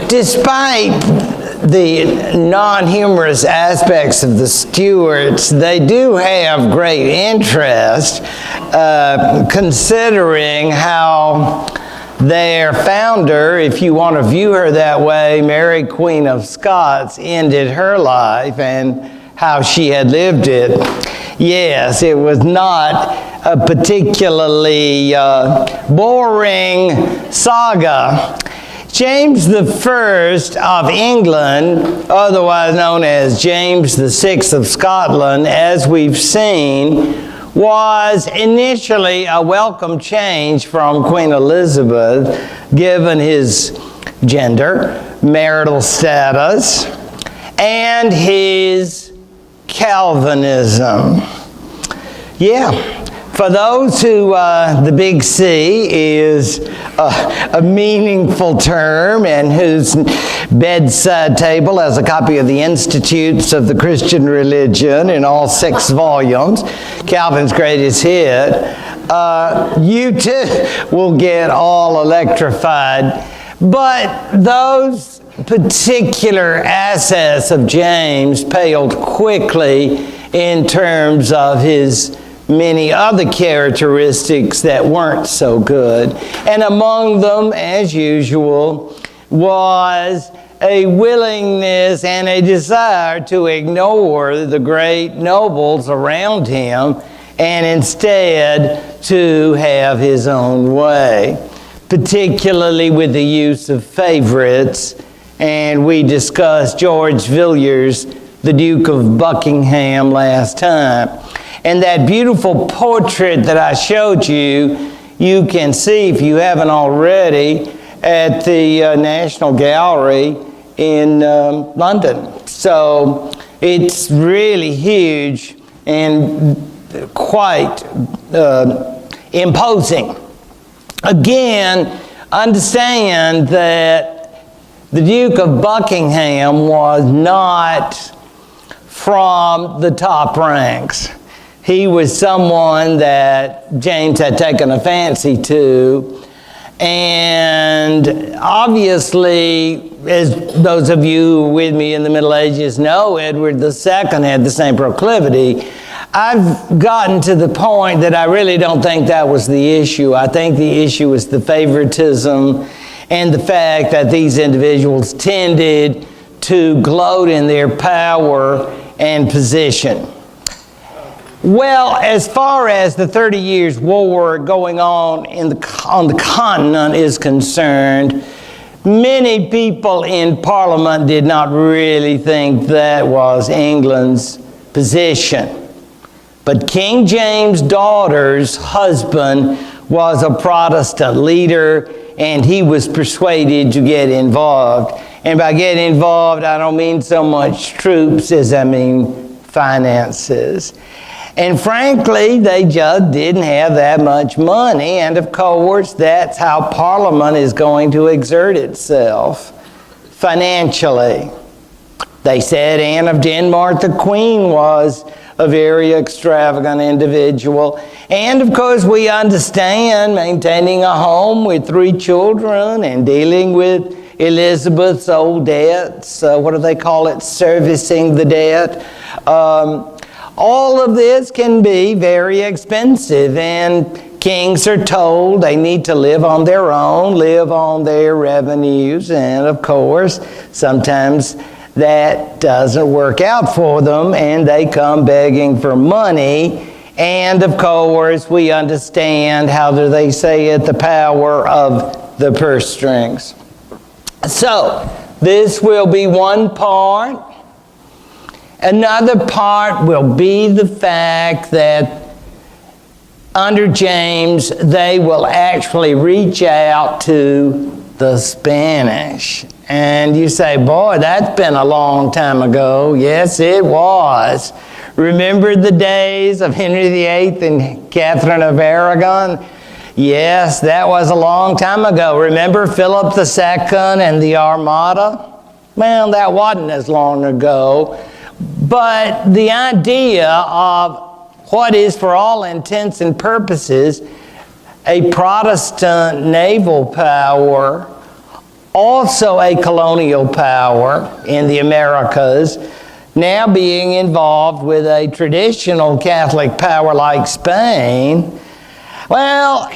Despite the non-humorous aspects of the Stuarts, they do have great interest, considering how their founder, if you want to view her that way, Mary Queen of Scots, ended her life and how she had lived it. Yes, it was not a particularly boring saga. James I of England, otherwise known as James VI of Scotland, as we've seen, was initially a welcome change from Queen Elizabeth, given his gender, marital status, and his Calvinism. Yeah. For those who, the big C is a meaningful term and whose bedside table has a copy of the Institutes of the Christian Religion in all 6 volumes, Calvin's greatest hit, you too will get all electrified. But those particular assets of James paled quickly in terms of his many other characteristics that weren't so good. And among them, as usual, was a willingness and a desire to ignore the great nobles around him and instead to have his own way, particularly with the use of favorites. And we discussed George Villiers, the Duke of Buckingham, last time. And that beautiful portrait that I showed you, you can see, if you haven't already, at the National Gallery in London. So it's really huge and quite imposing. Again, understand that the Duke of Buckingham was not from the top ranks. He was someone that James had taken a fancy to, and obviously, as those of you with me in the Middle Ages know, Edward II had the same proclivity. I've gotten to the point that I really don't think that was the issue. I think the issue was the favoritism and the fact that these individuals tended to gloat in their power and position. Well, as far as the 30 Years' War going on on the continent is concerned, many people in Parliament did not really think that was England's position. But King James' daughter's husband was a Protestant leader, and he was persuaded to get involved. And by getting involved, I don't mean so much troops as I mean finances. And frankly, they just didn't have that much money. And of course, that's how Parliament is going to exert itself financially. They said Anne of Denmark, the Queen, was a very extravagant individual. And of course, we understand maintaining a home with 3 children and dealing with Elizabeth's old debts. What do they call it? Servicing the debt. All of this can be very expensive, and kings are told they need to live on their own, live on their revenues, and of course, sometimes that doesn't work out for them, and they come begging for money. And of course, we understand, how do they say it, the power of the purse strings. So, this will be one part. Another part will be the fact that under James, they will actually reach out to the Spanish. And you say, boy, that's been a long time ago. Yes, it was. Remember the days of Henry VIII and Catherine of Aragon? Yes, that was a long time ago. Remember Philip II and the Armada? Well, that wasn't as long ago. But the idea of what is, for all intents and purposes, a Protestant naval power, also a colonial power in the Americas, now being involved with a traditional Catholic power like Spain. Well,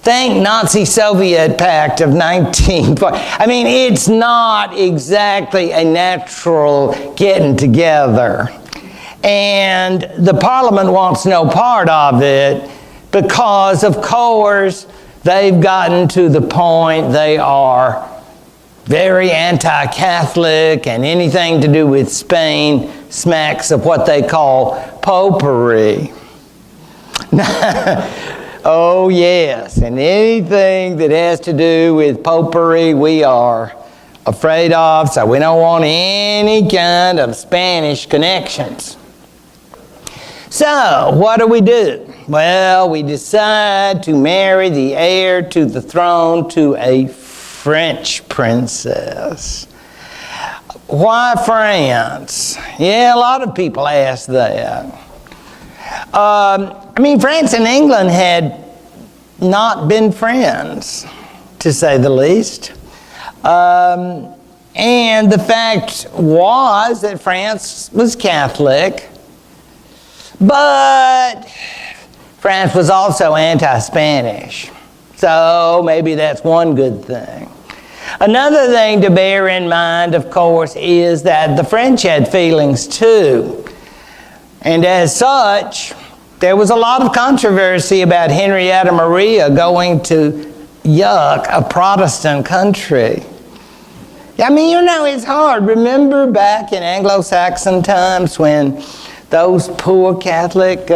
think Nazi-Soviet Pact of 1940. I mean, it's not exactly a natural getting together. And the Parliament wants no part of it because, of course, they've gotten to the point they are very anti-Catholic, and anything to do with Spain smacks of what they call popery. Oh yes, and anything that has to do with popery we are afraid of, so we don't want any kind of Spanish connections. So, what do? Well, we decide to marry the heir to the throne to a French princess. Why France? Yeah, a lot of people ask that. France and England had not been friends, to say the least. And the fact was that France was Catholic, but France was also anti-Spanish. So maybe that's one good thing. Another thing to bear in mind, of course, is that the French had feelings too. And as such, there was a lot of controversy about Henrietta Maria going to a Protestant country. It's hard. Remember back in Anglo-Saxon times when those poor Catholic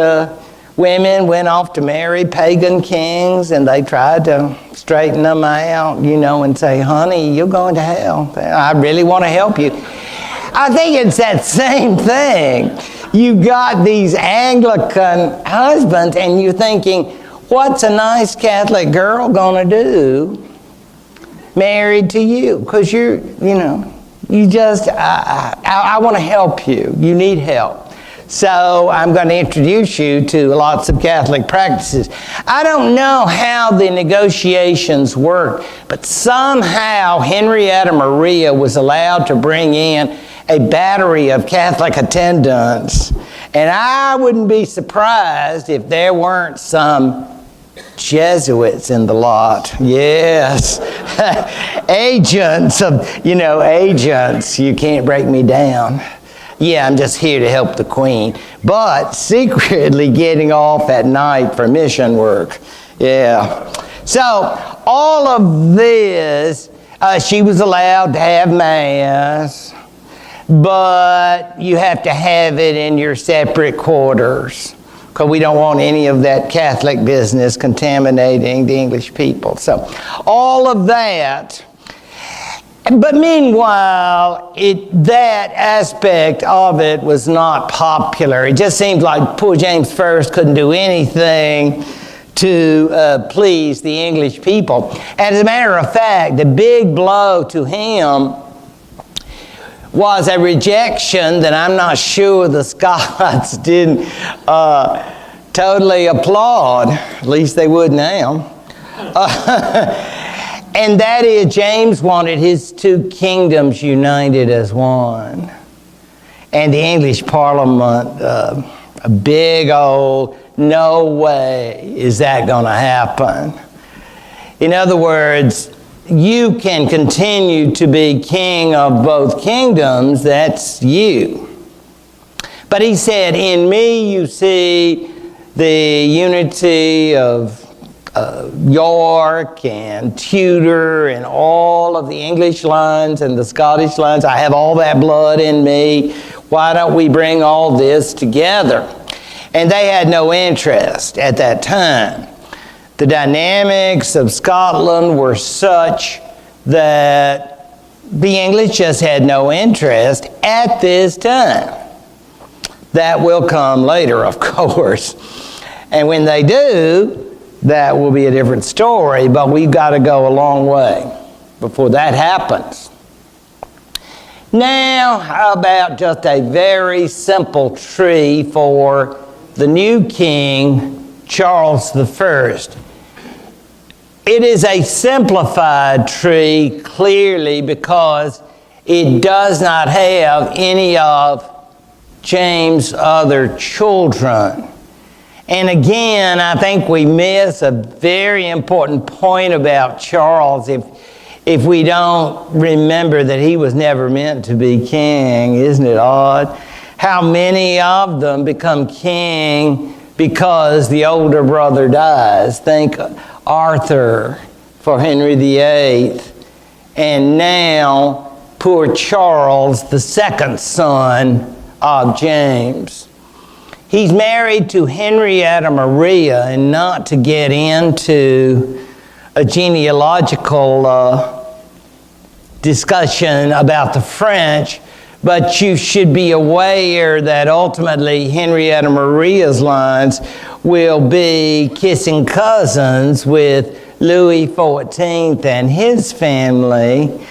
women went off to marry pagan kings, and they tried to straighten them out, and say, honey, you're going to hell. I really want to help you. I think it's that same thing. You got these Anglican husbands, and you're thinking, what's a nice Catholic girl going to do married to you? Because I want to help you. You need help. So I'm going to introduce you to lots of Catholic practices. I don't know how the negotiations worked, but somehow Henrietta Maria was allowed to bring in a battery of Catholic attendants. And I wouldn't be surprised if there weren't some Jesuits in the lot. Yes. Agents. You can't break me down. Yeah, I'm just here to help the Queen. But secretly getting off at night for mission work. Yeah. So, all of this, she was allowed to have Mass, but you have to have it in your separate quarters, because we don't want any of that Catholic business contaminating the English people. So, all of that. But meanwhile, that aspect of it was not popular. It just seemed like poor James I couldn't do anything to please the English people. And as a matter of fact, the big blow to him was a rejection that I'm not sure the Scots didn't totally applaud. At least they would now. And that is, James wanted his two kingdoms united as one. And the English Parliament, a big old, no way is that going to happen. In other words, you can continue to be king of both kingdoms, that's you. But he said, in me you see the unity of York and Tudor and all of the English lines and the Scottish lines. I have all that blood in me. Why don't we bring all this together? And they had no interest at that time. The dynamics of Scotland were such that the English just had no interest at this time. That will come later, of course. And when they do, that will be a different story, but we've got to go a long way before that happens. Now, how about just a very simple tree for the new king, Charles I? It is a simplified tree, clearly, because it does not have any of James' other children. And again, I think we miss a very important point about Charles if we don't remember that he was never meant to be king. Isn't it odd? How many of them become king because the older brother dies? Think Arthur for Henry VIII, and now poor Charles, the second son of James. He's married to Henrietta Maria, and not to get into a genealogical discussion about the French, but you should be aware that ultimately Henrietta Maria's lines will be kissing cousins with Louis XIV and his family.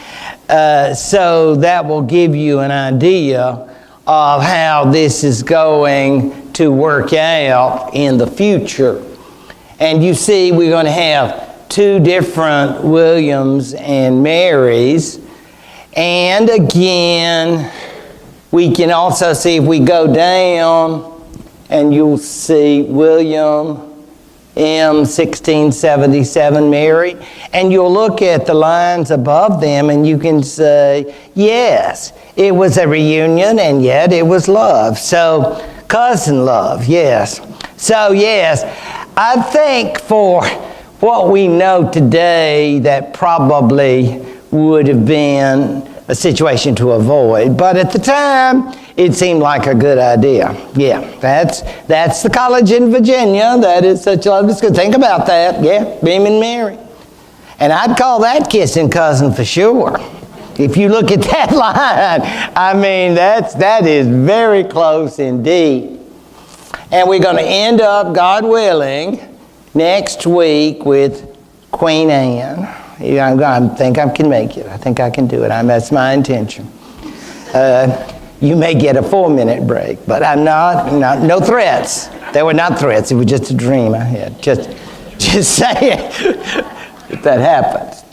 So that will give you an idea of how this is going to work out in the future. And you see, we're going to have two different Williams and Marys. And again, we can also see, if we go down, and you'll see William M. 1677 Mary, and you'll look at the lines above them and you can say, yes, it was a reunion and yet it was love. So, cousin love, yes. So, yes, I think for what we know today, that probably would have been a situation to avoid. But at the time, it seemed like a good idea. Yeah, that's the college in Virginia. That is such a love. Think about that. Yeah, Beam and Mary. And I'd call that kissing cousin for sure. If you look at that line, I mean, that is very close indeed. And we're going to end up, God willing, next week with Queen Anne. I think I can make it. I think I can do it. That's my intention. You may get a 4-minute break, but I'm not, no threats. They were not threats. It was just a dream I had. Just saying if that happens.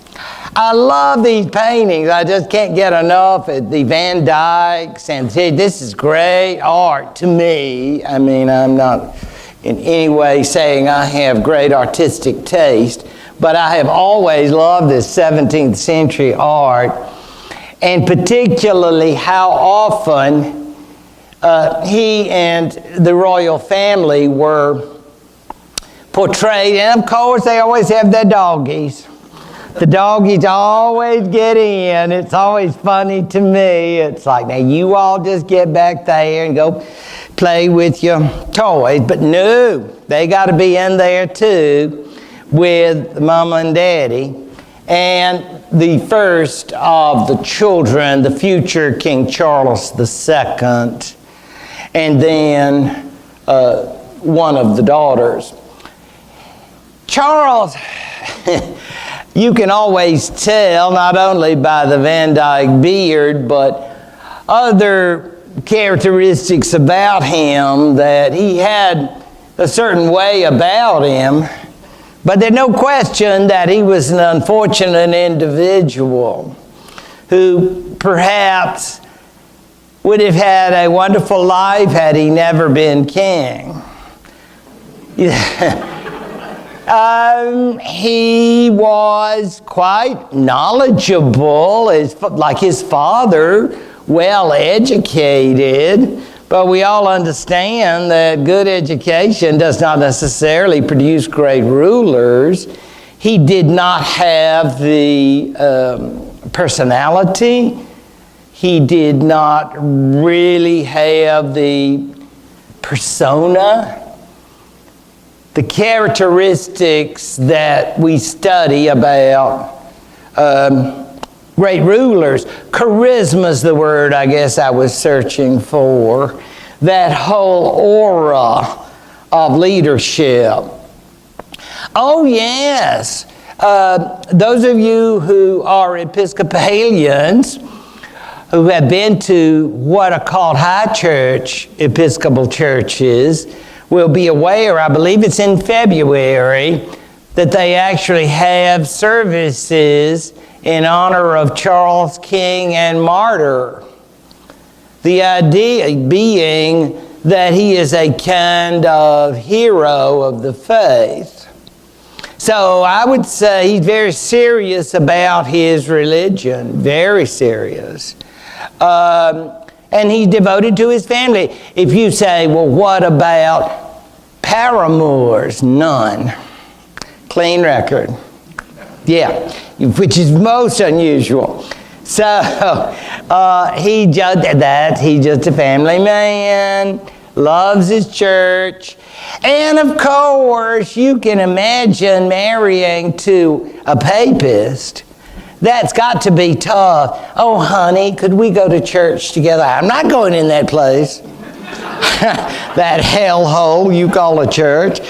I love these paintings. I just can't get enough of the Van Dycks. And this is great art to me. I mean, I'm not in any way saying I have great artistic taste, but I have always loved this 17th century art, and particularly how often he and the royal family were portrayed. And of course, they always have their doggies. The doggies always get in. It's always funny to me. It's like, now you all just get back there and go play with your toys. But no, they got to be in there too with Mama and Daddy. And the first of the children, the future King Charles II, and then one of the daughters. Charles, you can always tell, not only by the Van Dyke beard, but other characteristics about him, that he had a certain way about him. But there's no question that he was an unfortunate individual who perhaps would have had a wonderful life had he never been king. He was quite knowledgeable, like his father, well educated. But we all understand that good education does not necessarily produce great rulers. He did not have the personality. He did not really have the persona, the characteristics that we study about great rulers. Charisma is the word I guess I was searching for. That whole aura of leadership. Oh yes, those of you who are Episcopalians, who have been to what are called high church Episcopal churches, will be aware, I believe it's in February, that they actually have services in honor of Charles King and martyr. The idea being that he is a kind of hero of the faith. So I would say he's very serious about his religion, very serious. And he's devoted to his family. If you say, well, what about paramours? None. Clean record. Yeah, which is most unusual. So he's just a family man, loves his church. And of course, you can imagine marrying to a papist. That's got to be tough. Oh, honey, could we go to church together? I'm not going in that place. That hellhole you call a church.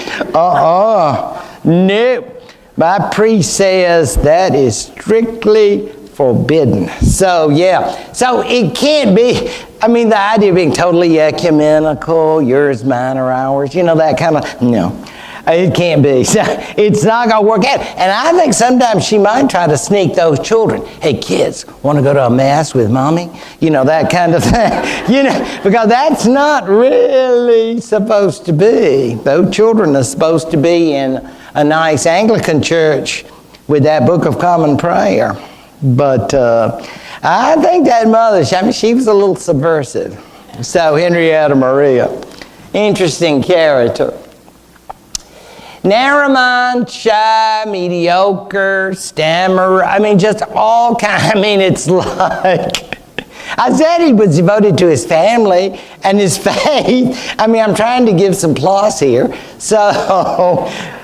Nope. My priest says that is strictly forbidden. So, yeah. So it can't be, the idea of being totally ecumenical, yours, mine, or ours, that kind of, no. It can't be. So it's not going to work out. And I think sometimes she might try to sneak those children. Hey, kids, want to go to a mass with mommy? That kind of thing. Because that's not really supposed to be. Those children are supposed to be in a nice Anglican church with that Book of Common Prayer. But I think that mother, she was a little subversive. So Henrietta Maria, interesting character. Narrow-minded, shy, mediocre, stammerer. Just all kinds. It's like, I said he was devoted to his family and his faith. I'm trying to give some plus here. So,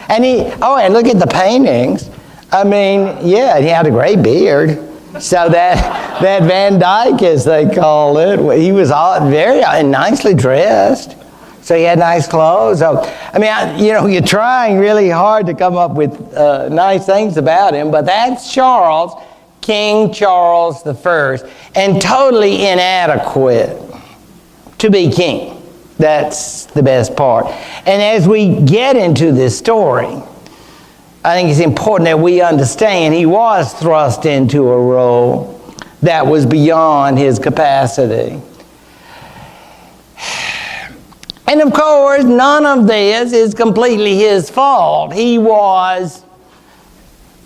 and look at the paintings. He had a great beard. So that Van Dyke, as they call it, he was very nicely dressed. So he had nice clothes. So, you're trying really hard to come up with nice things about him, but that's Charles, King Charles I, and totally inadequate to be king. That's the best part. And as we get into this story, I think it's important that we understand he was thrust into a role that was beyond his capacity. And of course, none of this is completely his fault. He was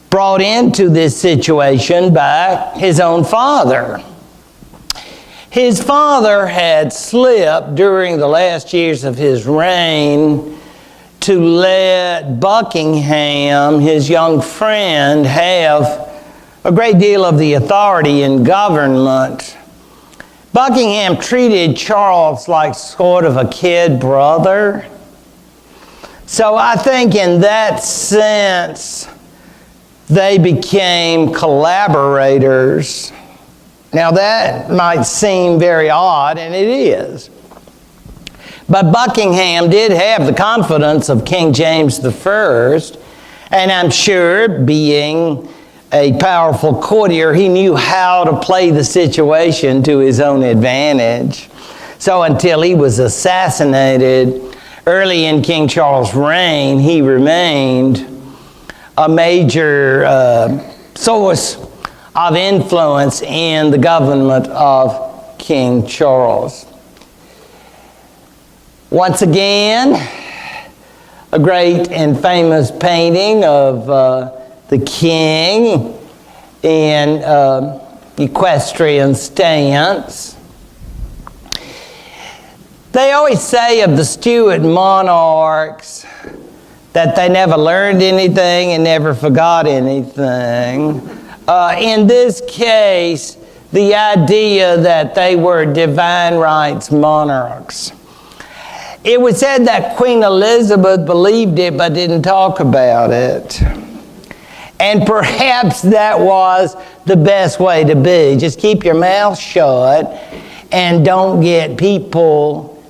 brought into this situation by his own father. His father had slipped during the last years of his reign to let Buckingham, his young friend, have a great deal of the authority in government. Buckingham treated Charles like sort of a kid brother. So I think in that sense, they became collaborators. Now that might seem very odd, and it is. But Buckingham did have the confidence of King James I, and I'm sure, being a powerful courtier, he knew how to play the situation to his own advantage. So until he was assassinated early in King Charles' reign, he remained a major source of influence in the government of King Charles. Once again, a great and famous painting of the king in equestrian stance. They always say of the Stuart monarchs that they never learned anything and never forgot anything. In this case, the idea that they were divine rights monarchs. It was said that Queen Elizabeth believed it but didn't talk about it. And perhaps that was the best way to be. Just keep your mouth shut and don't get people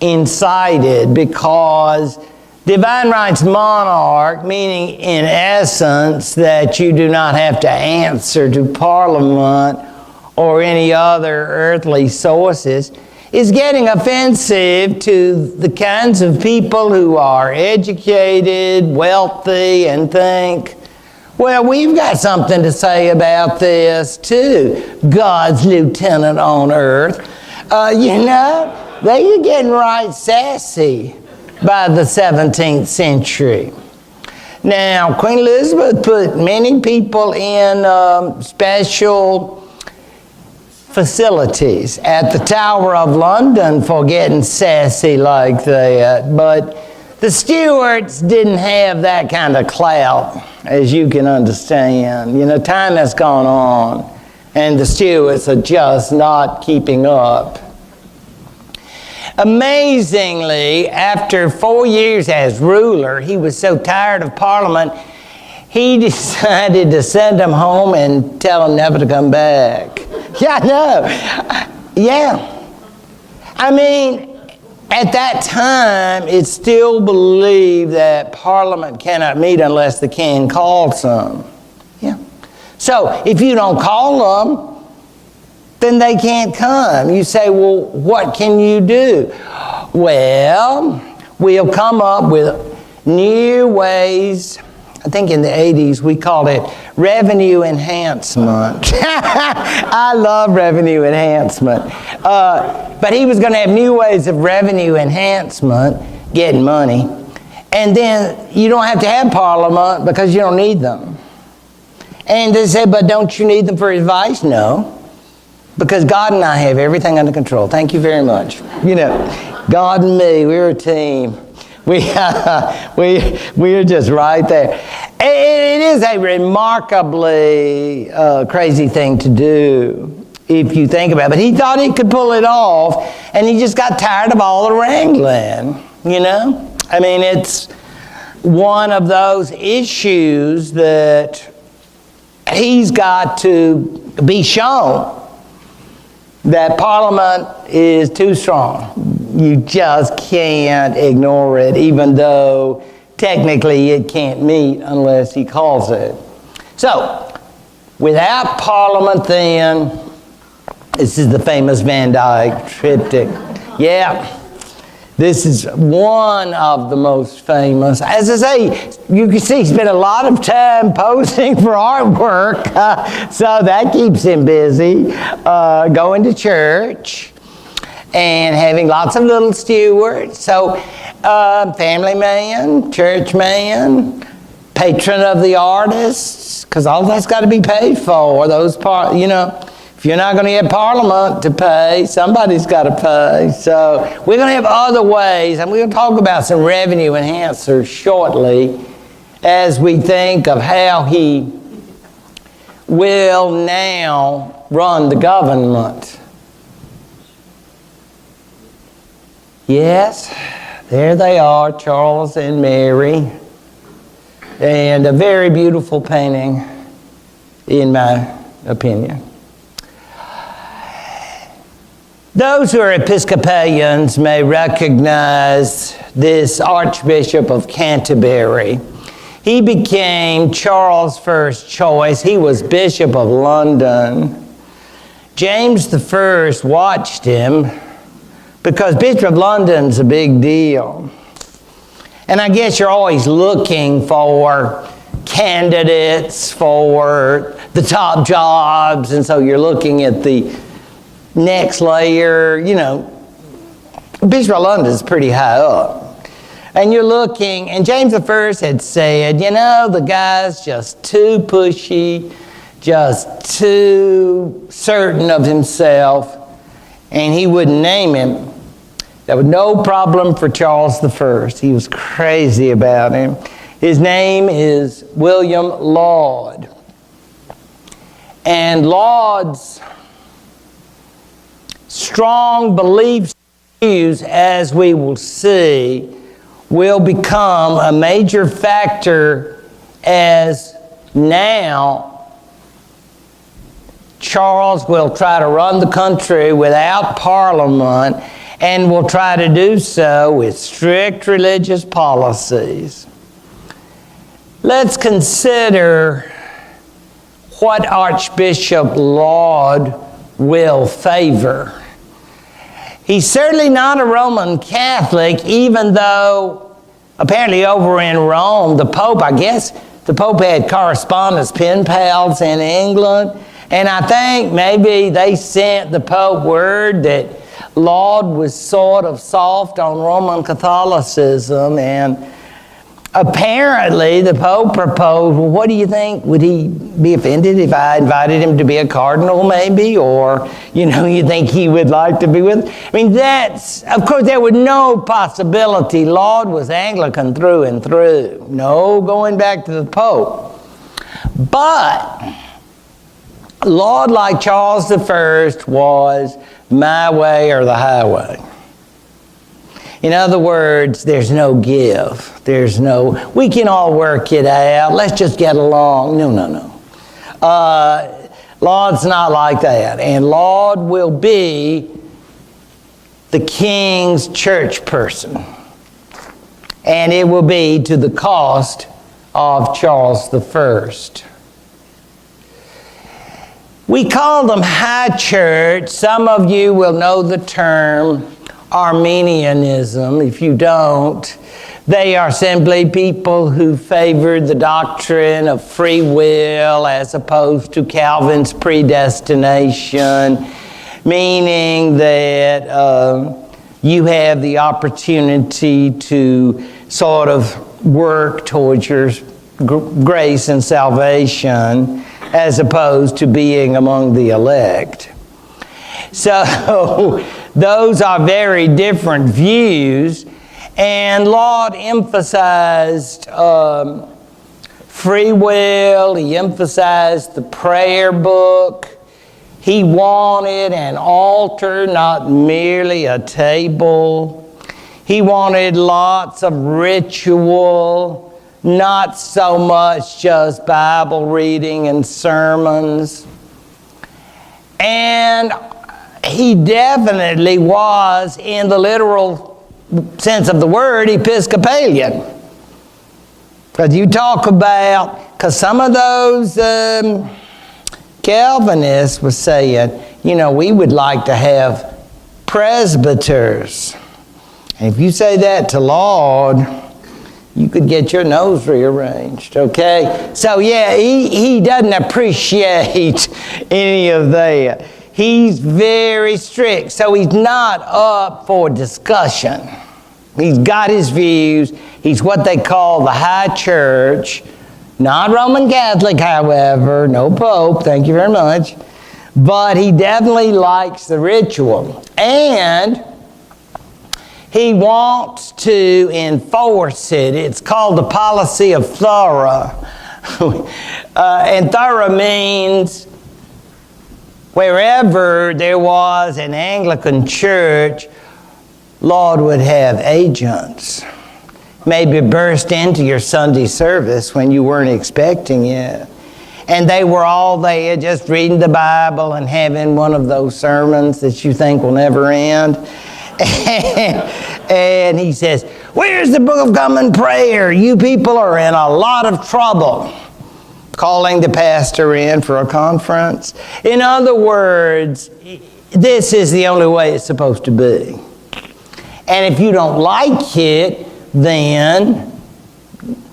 incited, because divine rights monarch, meaning in essence that you do not have to answer to Parliament or any other earthly sources, is getting offensive to the kinds of people who are educated, wealthy, and think, well, we've got something to say about this too. God's lieutenant on earth. They were getting right sassy by the 17th century. Now, Queen Elizabeth put many people in special facilities at the Tower of London for getting sassy like that, but the Stuarts didn't have that kind of clout, as you can understand. Time has gone on, and the Stuarts are just not keeping up. Amazingly, after 4 years as ruler, he was so tired of Parliament, he decided to send them home and tell them never to come back. Yeah, I know. Yeah. I mean, at that time, it's still believed that Parliament cannot meet unless the king calls them. Yeah. So, if you don't call them, then they can't come. You say, well, what can you do? Well, we'll come up with new ways. I think in the 80s we called it revenue enhancement. I love revenue enhancement. But he was going to have new ways of revenue enhancement, getting money. And then you don't have to have Parliament because you don't need them. And they said, but don't you need them for advice? No. Because God and I have everything under control. Thank you very much. God and me, we're a team. We are just right there. It is a remarkably crazy thing to do if you think about it. But he thought he could pull it off, and he just got tired of all the wrangling, I mean, it's one of those issues that he's got to be shown that Parliament is too strong. You just can't ignore it, even though technically it can't meet unless he calls it. So, without Parliament then, this is the famous Van Dyke triptych. Yeah, this is one of the most famous. As I say, you can see he spent a lot of time posing for artwork, so that keeps him busy, going to church and having lots of little stewards. So, family man, church man, patron of the artists, because all that's got to be paid for. Those if you're not going to get Parliament to pay, somebody's got to pay. So we're going to have other ways, and we're going to talk about some revenue enhancers shortly as we think of how he will now run the government. Yes, there they are, Charles and Mary, and a very beautiful painting, in my opinion. Those who are Episcopalians may recognize this Archbishop of Canterbury. He became Charles' first choice. He was Bishop of London. James I watched him because Bishop of London's a big deal. And I guess you're always looking for candidates for the top jobs, and so you're looking at the next layer. Bishop of London is pretty high up. And you're looking, and James I had said, the guy's just too pushy, just too certain of himself, and he wouldn't name him. That was no problem for Charles I. He was crazy about him. His name is William Laud. And Laud's strong beliefs, as we will see, will become a major factor as now Charles will try to run the country without Parliament, and will try to do so with strict religious policies. Let's consider what Archbishop Laud will favor. He's certainly not a Roman Catholic, even though apparently over in Rome, the Pope had correspondence, pen pals in England. And I think maybe they sent the Pope word that Laud was sort of soft on Roman Catholicism. And apparently the Pope proposed, well, what do you think? Would he be offended if I invited him to be a cardinal maybe? Or, you think he would like to be with? I mean, of course, there was no possibility. Laud was Anglican through and through. No going back to the Pope. But Laud, like Charles I, was my way or the highway. In other words, there's no give. We can all work it out. Let's just get along. No. Laud's not like that. And Laud will be the king's church person. And it will be to the cost of Charles I. We call them high church. Some of you will know the term Arminianism. If you don't, they are simply people who favored the doctrine of free will as opposed to Calvin's predestination, meaning that you have the opportunity to sort of work towards your grace and salvation as opposed to being among the elect. So those are very different views, and Laud emphasized free will. He emphasized the prayer book. He wanted an altar, not merely a table. He wanted lots of ritual, not so much just Bible reading and sermons. And he definitely was, in the literal sense of the word, Episcopalian. Because some of those Calvinists were saying, we would like to have presbyters. And if you say that to Laud, you could get your nose rearranged, okay? So yeah, he doesn't appreciate any of that. He's very strict, so he's not up for discussion. He's got his views. He's what they call the high church. Not Roman Catholic, however. No Pope, thank you very much. But he definitely likes the ritual. And he wants to enforce it. It's called the policy of thorough. And thorough means wherever there was an Anglican church, Laud would have agents. Maybe burst into your Sunday service when you weren't expecting it. And they were all there just reading the Bible and having one of those sermons that you think will never end. And he says, where's the Book of Common Prayer? You people are in a lot of trouble. Calling the pastor in for a conference. In other words, this is the only way it's supposed to be. And if you don't like it, then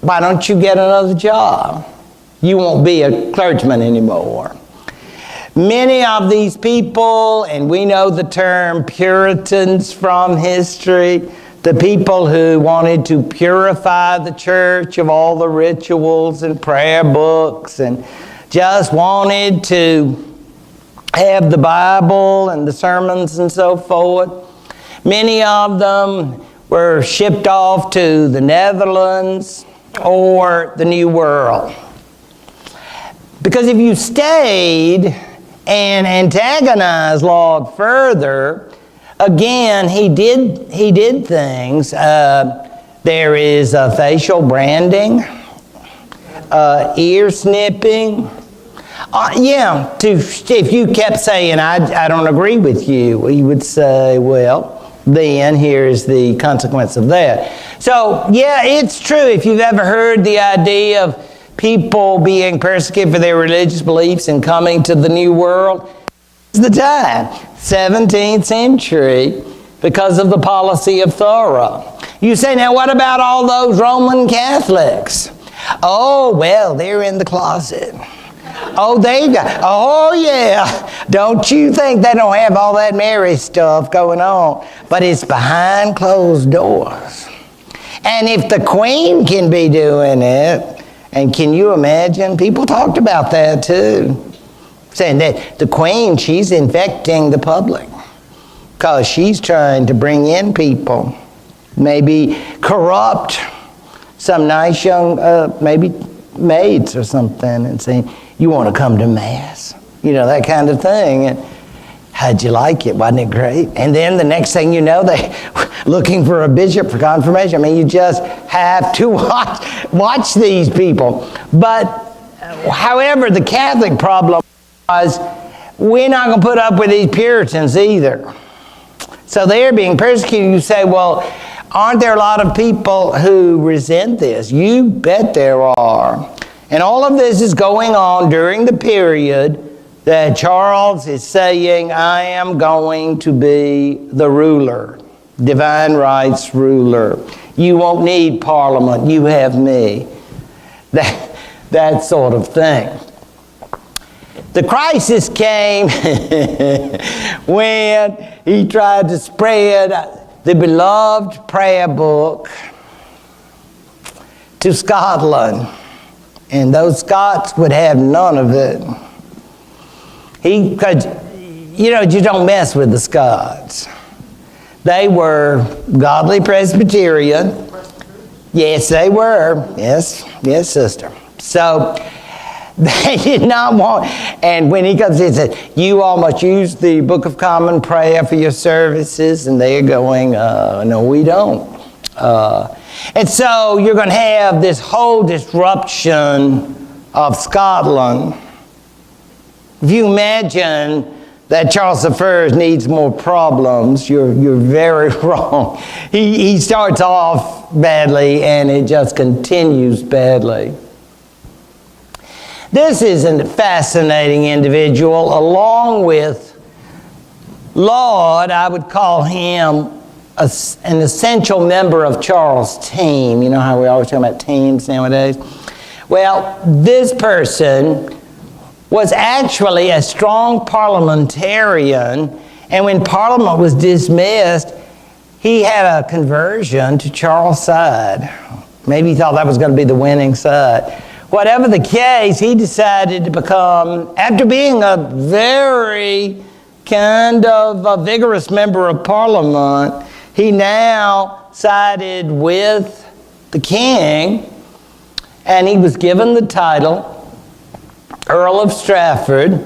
why don't you get another job? You won't be a clergyman anymore. Many of these people, and we know the term Puritans from history, the people who wanted to purify the church of all the rituals and prayer books and just wanted to have the Bible and the sermons and so forth. Many of them were shipped off to the Netherlands or the New World. Because if you stayed and antagonized Laud further, again, he did things. There is facial branding, ear snipping. If you kept saying, I don't agree with you, he would say, well, then here's the consequence of that. So, yeah, it's true. If you've ever heard the idea of people being persecuted for their religious beliefs and coming to the New World, it's the time. 17th century, because of the policy of thorough. You say, now what about all those Roman Catholics? Oh, well, they're in the closet. Oh yeah, don't you think they don't have all that Mary stuff going on? But it's behind closed doors. And if the Queen can be doing it, and can you imagine? People talked about that too. Saying that the Queen, she's infecting the public because she's trying to bring in people, maybe corrupt some nice young, maybe maids or something, and saying, you want to come to Mass? You know, that kind of thing. And how'd you like it? Wasn't it great? And then the next thing you know, they looking for a bishop for confirmation. I mean, you just have to watch these people. But however, the Catholic problem was, we're not going to put up with these Puritans either. So they're being persecuted. You say, well, aren't there a lot of people who resent this? You bet there are. And all of this is going on during the period that Charles is saying, I am going to be the ruler, divine rights ruler. You won't need Parliament, you have me. That sort of thing. The crisis came when he tried to spread the beloved prayer book to Scotland. And those Scots would have none of it. Because, you know, you don't mess with the Scots. They were godly Presbyterian. Yes, they were. Yes, sister. So they did not want, and when he comes in and says, you all must use the Book of Common Prayer for your services, and they're going, no, we don't. And so you're going to have this whole disruption of Scotland. If you imagine that Charles I needs more problems, you're very wrong. He starts off badly and it just continues badly. This is a fascinating individual. Along with Laud, I would call him an essential member of Charles' team. You know how we always talk about teams nowadays? Well, this person was actually a strong parliamentarian, and when Parliament was dismissed, he had a conversion to Charles' side. Maybe he thought that was going to be the winning side. Whatever the case, he decided to become, after being a very kind of a vigorous member of Parliament, he now sided with the king, and he was given the title Earl of Strafford,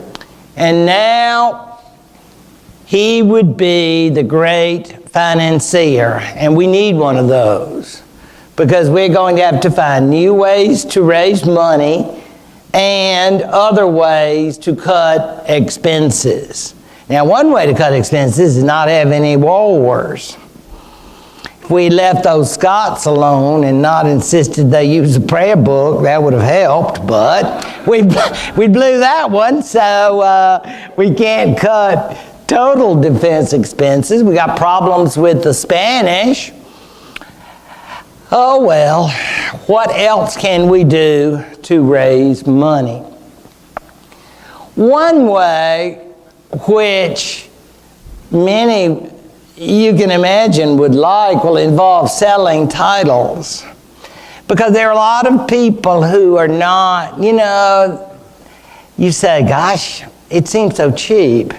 and now he would be the great financier, and we need one of those because we're going to have to find new ways to raise money and other ways to cut expenses. Now, one way to cut expenses is not have any wars. If we left those Scots alone and not insisted they use a prayer book, that would have helped, but we blew that one, so we can't cut total defense expenses. We got problems with the Spanish. Oh well, what else can we do to raise money? One way which many you can imagine would like will involve selling titles. Because there are a lot of people who are not, you know, you say, gosh, it seems so cheap.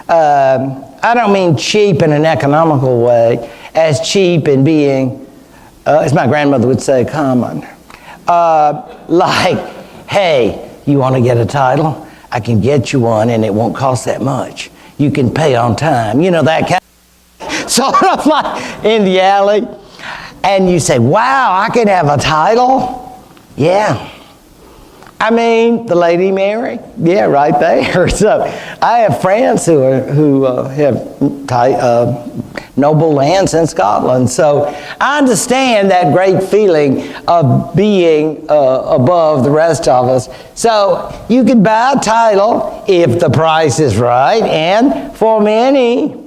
I don't mean cheap in an economical way, as cheap in being, as my grandmother would say, common. Like, hey, you want to get a title? I can get you one and it won't cost that much. You can pay on time. You know, that kind of, sort of like in the alley. And you say, wow, I can have a title? Yeah. I mean, the Lady Mary? Yeah, right there. So I have friends who have noble lands in Scotland. So I understand that great feeling of being above the rest of us. So you can buy a title if the price is right. And for many,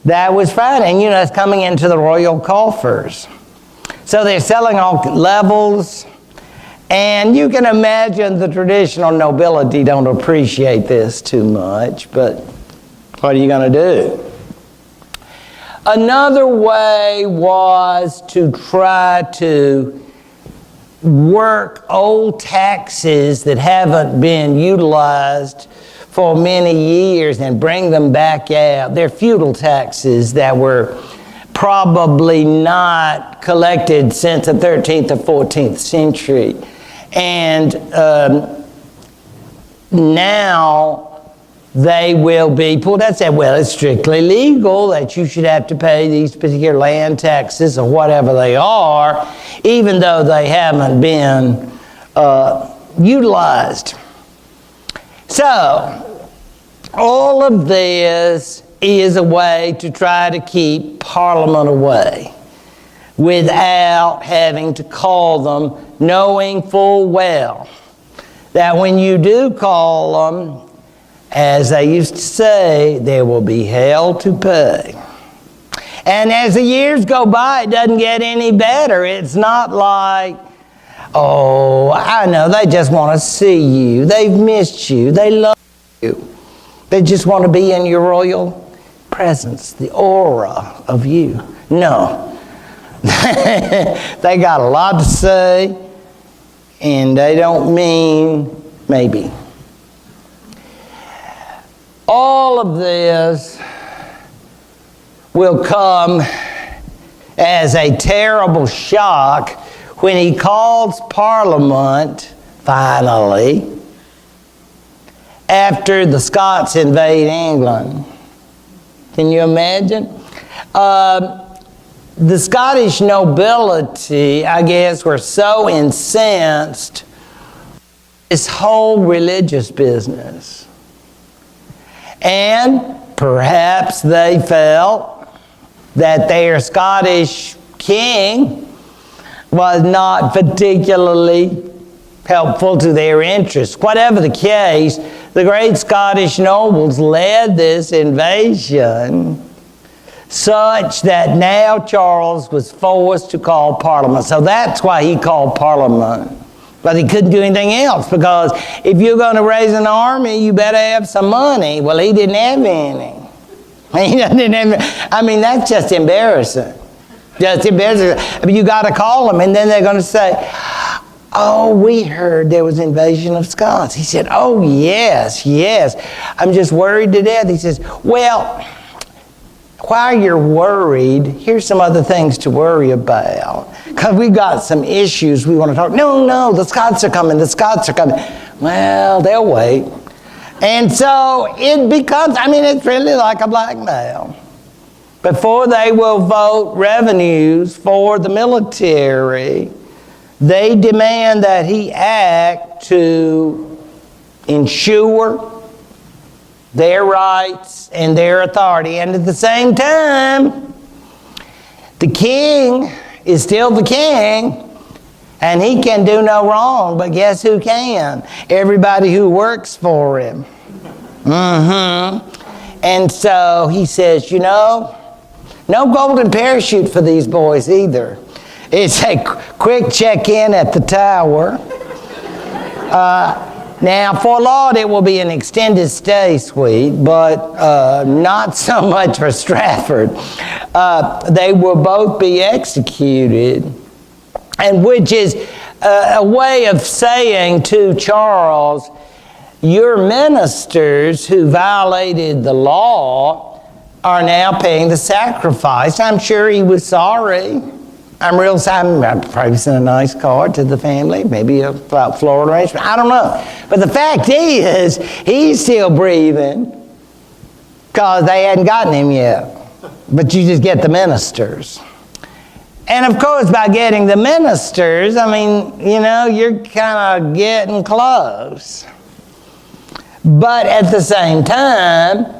That was fine. And it's coming into the royal coffers. So they're selling on levels. And you can imagine the traditional nobility don't appreciate this too much. But what are you going to do? Another way was to try to work old taxes that haven't been utilized for many years and bring them back out. They're feudal taxes that were probably not collected since the 13th or 14th century. And now they will be pulled out and said, well, it's strictly legal that you should have to pay these particular land taxes or whatever they are, even though they haven't been utilized. So, all of this is a way to try to keep Parliament away without having to call them, knowing full well that when you do call them, as they used to say, there will be hell to pay. And as the years go by, it doesn't get any better. It's not like, oh, I know, they just want to see you. They've missed you. They love you. They just want to be in your royal presence, the aura of you. No. They got a lot to say, and they don't mean maybe. All of this will come as a terrible shock when he calls Parliament, finally, after the Scots invade England. Can you imagine? The Scottish nobility, I guess, were so incensed with this whole religious business. And perhaps they felt that their Scottish king was not particularly helpful to their interests. Whatever the case, the great Scottish nobles led this invasion such that now Charles was forced to call Parliament. So that's why he called Parliament. But he couldn't do anything else, because if you're going to raise an army, you better have some money. Well, he didn't have any. He didn't have, I mean, that's just embarrassing. Just embarrassing. I mean, you got to call them, and then they're going to say, oh, we heard there was an invasion of Scots. He said, oh, yes. I'm just worried to death. He says, well, while you're worried, here's some other things to worry about. Because we've got some issues we want to talk. No, the Scots are coming. Well, they'll wait. And so it becomes, it's really like a blackmail. Before they will vote revenues for the military, they demand that he act to ensure their rights and their authority. And at the same time, the king is still the king, and he can do no wrong, but guess who can? Everybody who works for him. And so he says, no golden parachute for these boys either. It's a quick check-in at the tower. Now, for Laud, it will be an extended stay suite, but not so much for Stratford. They will both be executed, and which is a way of saying to Charles, your ministers who violated the law are now paying the sacrifice. I'm sure he was sorry. I probably sent a nice card to the family, maybe a floral arrangement. I don't know. But the fact is, he's still breathing because they hadn't gotten him yet. But you just get the ministers. And of course, by getting the ministers, you're kind of getting close. But at the same time,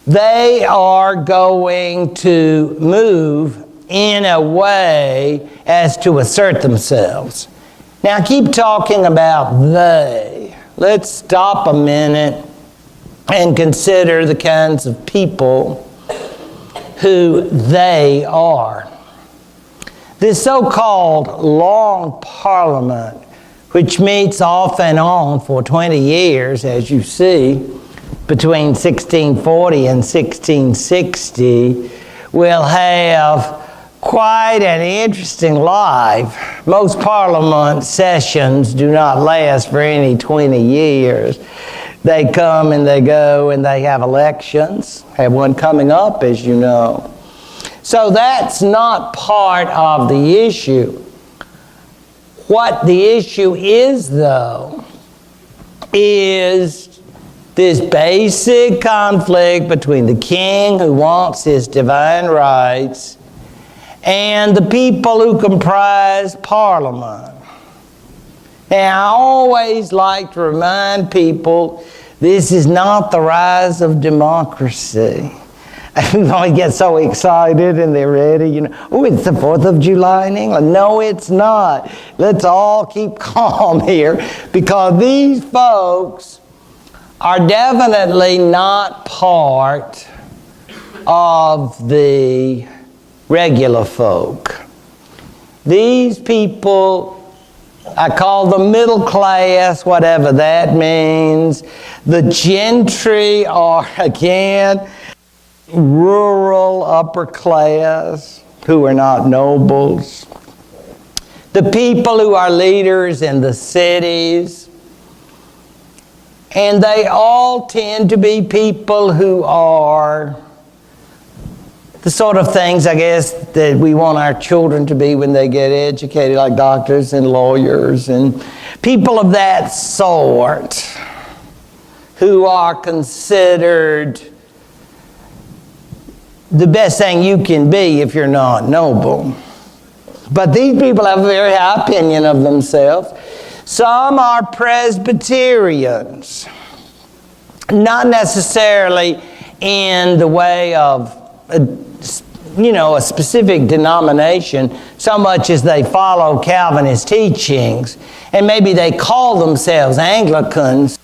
they are going to move in a way as to assert themselves. Now keep talking about they. Let's stop a minute and consider the kinds of people who they are. This so-called Long Parliament, which meets off and on for 20 years, as you see, between 1640 and 1660, will have quite an interesting life. Most Parliament sessions do not last for any 20 years. They come and they go, and they have elections. Have one coming up, as you know. So that's not part of the issue. What the issue is, though, is this basic conflict between the king who wants his divine rights and the people who comprise Parliament. Now, I always like to remind people this is not the rise of democracy. We always get so excited and they're ready, oh, it's the 4th of July in England. No, it's not. Let's all keep calm here, because these folks are definitely not part of the regular folk. These people, I call them middle class, whatever that means. The gentry are, again, rural upper class who are not nobles. The people who are leaders in the cities. And they all tend to be people who are the sort of things, I guess, that we want our children to be when they get educated, like doctors and lawyers and people of that sort, who are considered the best thing you can be if you're not noble. But these people have a very high opinion of themselves. Some are Presbyterians, not necessarily in the way of a specific denomination, so much as they follow Calvinist teachings, and maybe they call themselves Anglicans.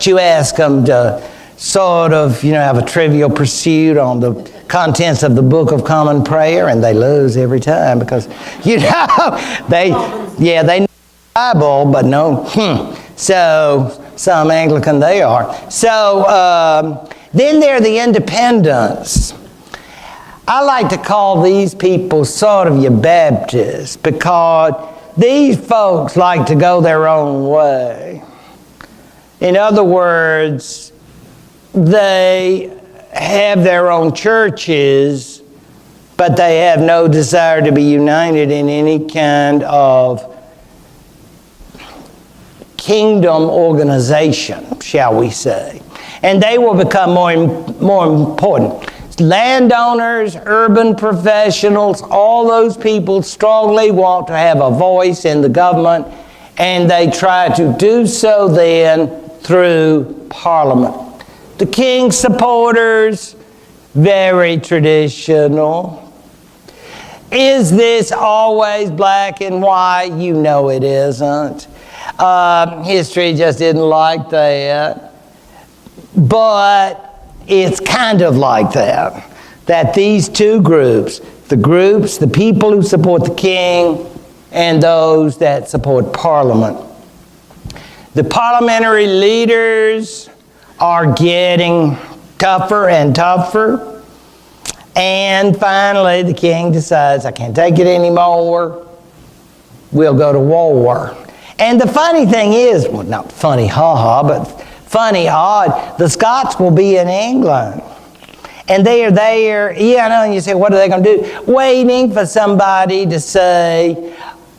You ask them to sort of, have a trivial pursuit on the contents of the Book of Common Prayer, and they lose every time because, they know the Bible, but no, So, some Anglican they are. So, then there are the independents. I like to call these people sort of your Baptists, because these folks like to go their own way. In other words, they have their own churches, but they have no desire to be united in any kind of kingdom organization, shall we say. And they will become more important. Landowners, urban professionals, all those people strongly want to have a voice in the government, and they try to do so then through Parliament. The king's supporters, very traditional. Is this always black and white? You know it isn't. History just didn't like that. But it's kind of like that. That these two groups, the people who support the king and those that support Parliament. The parliamentary leaders are getting tougher and tougher. And finally, the king decides, I can't take it anymore. We'll go to war. And the funny thing is, well, not funny, but funny, odd, the Scots will be in England. And they are there, and you say, what are they going to do? Waiting for somebody to say,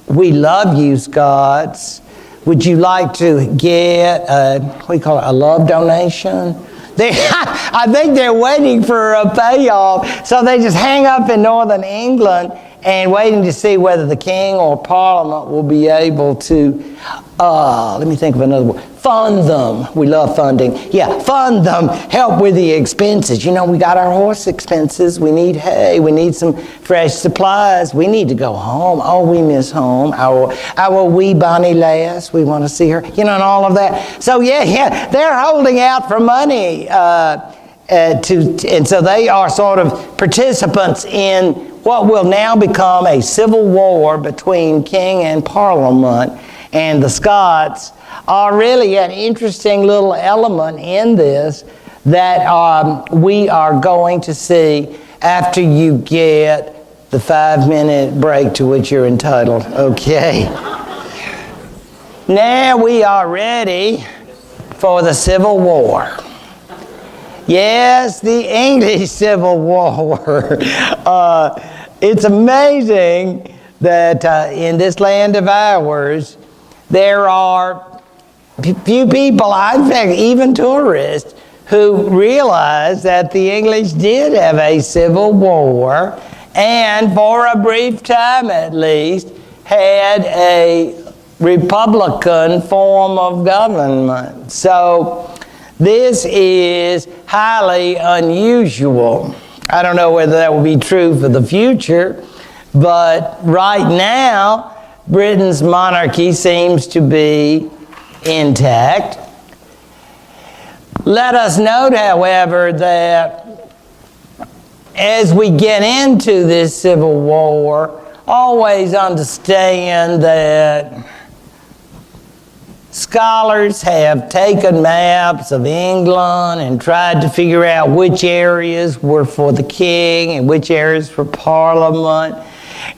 we love you, Scots. Would you like to get a love donation? I think they're waiting for a payoff. So they just hang up in northern England and waiting to see whether the king or Parliament will be able to, let me think of another word, fund them. We love funding. Yeah, fund them, help with the expenses. We got our horse expenses. We need hay. We need some fresh supplies. We need to go home. Oh, we miss home. Our wee bonny lass, we want to see her, and all of that. So, yeah, they're holding out for money. and so they are sort of participants in what will now become a civil war between king and parliament. And the Scots are really an interesting little element in this that we are going to see after you get the 5-minute break to which you're entitled. Okay. Now we are ready for the Civil War. Yes, the English Civil War. It's amazing that in this land of ours, there are few people, in fact, even tourists, who realize that the English did have a civil war and, for a brief time at least, had a republican form of government. So this is highly unusual. I don't know whether that will be true for the future, but right now, Britain's monarchy seems to be intact. Let us note, however, that as we get into this Civil War, always understand that scholars have taken maps of England and tried to figure out which areas were for the king and which areas for Parliament.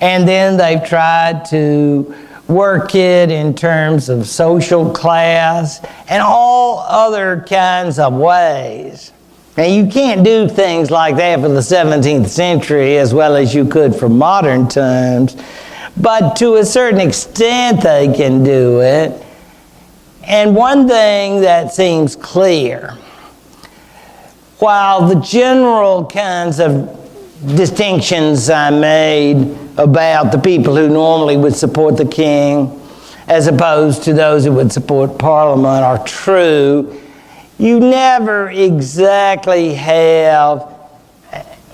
And then they've tried to work it in terms of social class and all other kinds of ways. Now, you can't do things like that for the 17th century as well as you could for modern times, but to a certain extent they can do it. And one thing that seems clear, while the general kinds of distinctions I made about the people who normally would support the king as opposed to those who would support Parliament are true, you never exactly have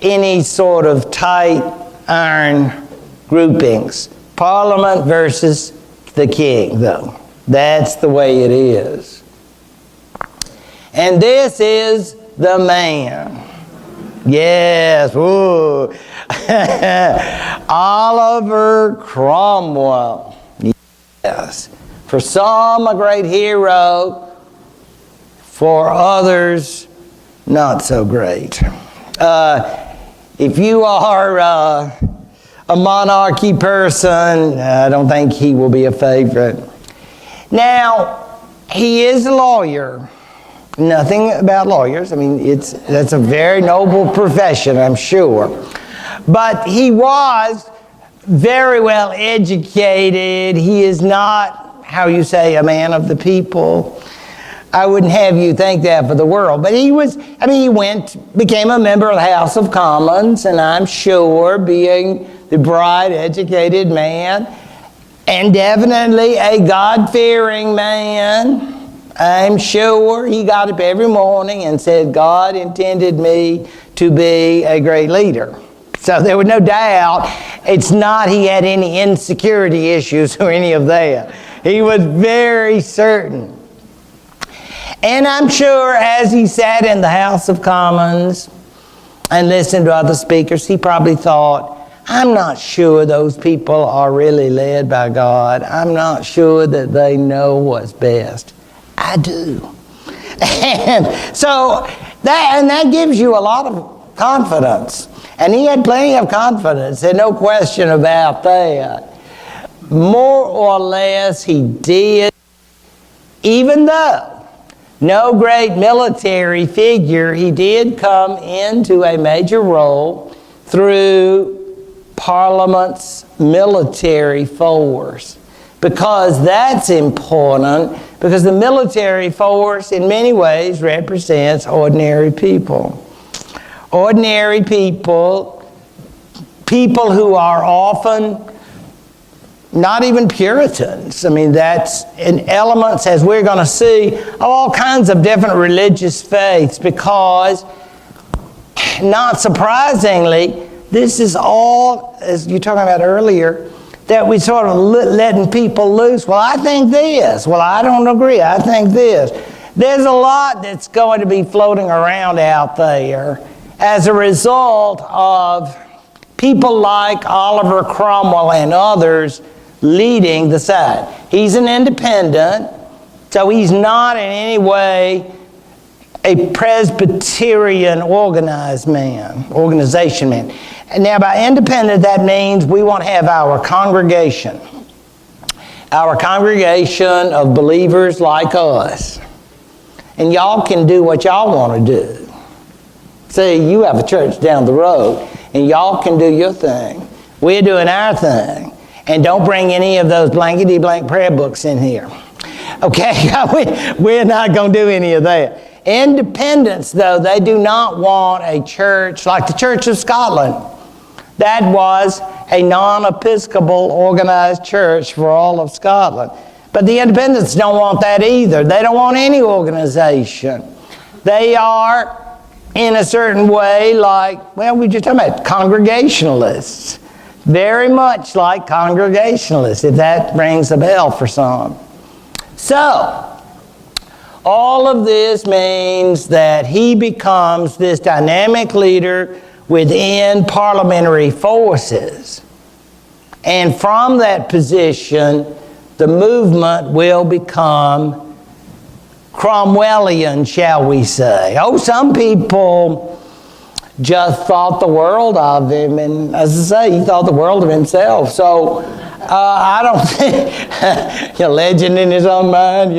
any sort of tight iron groupings. Parliament versus the king, though. That's the way it is. And this is the man. Yes, ooh. Oliver Cromwell. Yes. For some, a great hero. For others, not so great. If you are a monarchy person, I don't think he will be a favorite. Now, he is a lawyer. Nothing about lawyers. I mean, that's a very noble profession, I'm sure. But he was very well educated. He is not, how you say, a man of the people. I wouldn't have you think that for the world. But he became a member of the House of Commons, and I'm sure, being the bright, educated man, and definitely a God-fearing man, I'm sure he got up every morning and said, God intended me to be a great leader. So there was no doubt. It's not he had any insecurity issues or any of that. He was very certain. And I'm sure as he sat in the House of Commons and listened to other speakers, he probably thought, I'm not sure those people are really led by God. I'm not sure that they know what's best. I do. And so that gives you a lot of confidence. And he had plenty of confidence, and no question about that. More or less he did, even though no great military figure, he did come into a major role through Parliament's military force. Because that's important, because the military force in many ways represents ordinary people. Ordinary people, people who are often not even Puritans. I mean, that's in elements, as we're going to see, of all kinds of different religious faiths, because, not surprisingly, this is all, as you were talking about earlier, that we sort of letting people loose. Well, I think this. Well, I don't agree. I think this. There's a lot that's going to be floating around out there as a result of people like Oliver Cromwell and others leading the side. He's an independent, so he's not in any way a Presbyterian organization man. And now by independent, that means we want to have our congregation of believers like us. And y'all can do what y'all want to do. See, you have a church down the road, and y'all can do your thing. We're doing our thing. And don't bring any of those blankety-blank prayer books in here. Okay? We're not going to do any of that. Independents, though, they do not want a church like the Church of Scotland. That was a non-Episcopal organized church for all of Scotland. But the independents don't want that either. They don't want any organization. They are, in a certain way, like, well, we just talking about Congregationalists. Very much like Congregationalists, if that rings a bell for some. So, all of this means that he becomes this dynamic leader within parliamentary forces. And from that position, the movement will become Cromwellian, shall we say. Oh, some people just thought the world of him, and as I say, he thought the world of himself. So I don't think, a legend in his own mind,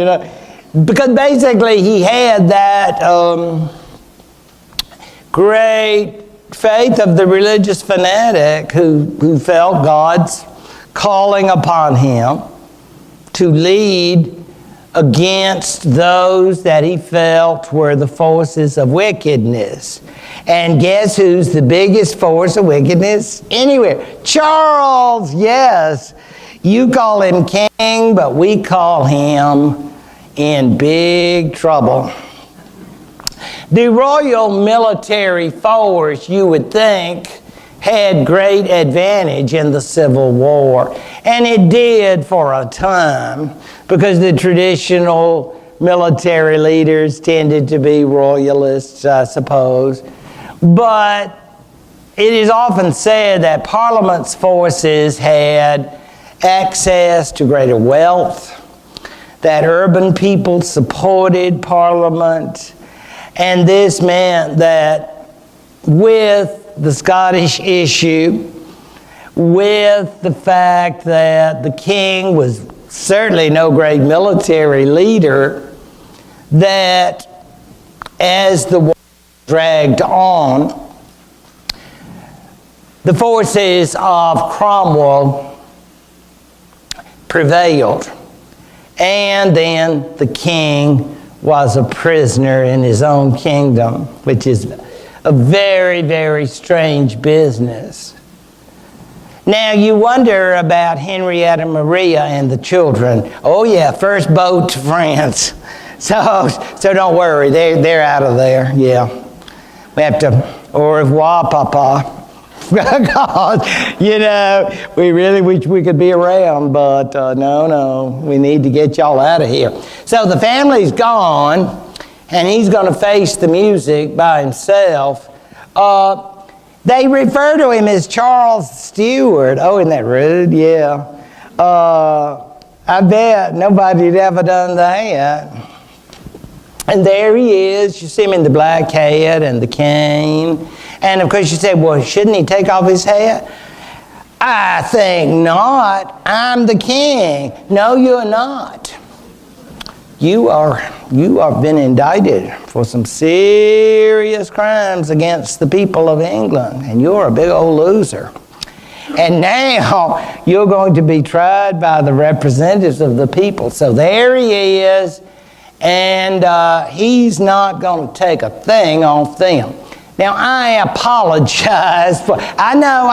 because basically he had that great faith of the religious fanatic who felt God's calling upon him to lead against those that he felt were the forces of wickedness. And guess who's the biggest force of wickedness anywhere? Charles, yes. You call him king, but we call him in big trouble. The Royal Military Force, you would think, had great advantage in the Civil War. And it did for a time, because the traditional military leaders tended to be royalists, I suppose. But it is often said that Parliament's forces had access to greater wealth, that urban people supported Parliament, and this meant that with the Scottish issue, with the fact that the king was certainly no great military leader, that as the war dragged on, the forces of Cromwell prevailed. And then the king was a prisoner in his own kingdom, which is a very, very strange business. Now, you wonder about Henrietta Maria and the children. Oh, yeah, first boat to France. So don't worry, they're out of there, yeah. We have to, au revoir, Papa. God, we really wish we could be around, but no, we need to get y'all out of here. So the family's gone, and he's going to face the music by himself. They refer to him as Charles Stewart. Oh, isn't that rude? Yeah. I bet nobody had ever done that. And there he is. You see him in the black hat and the cane. And of course you say, well, shouldn't he take off his hat? I think not. I'm the king. No, you're not. You have been indicted for some serious crimes against the people of England, and you're a big old loser. And now you're going to be tried by the representatives of the people. So there he is, and he's not going to take a thing off them. Now, I apologize for, I know,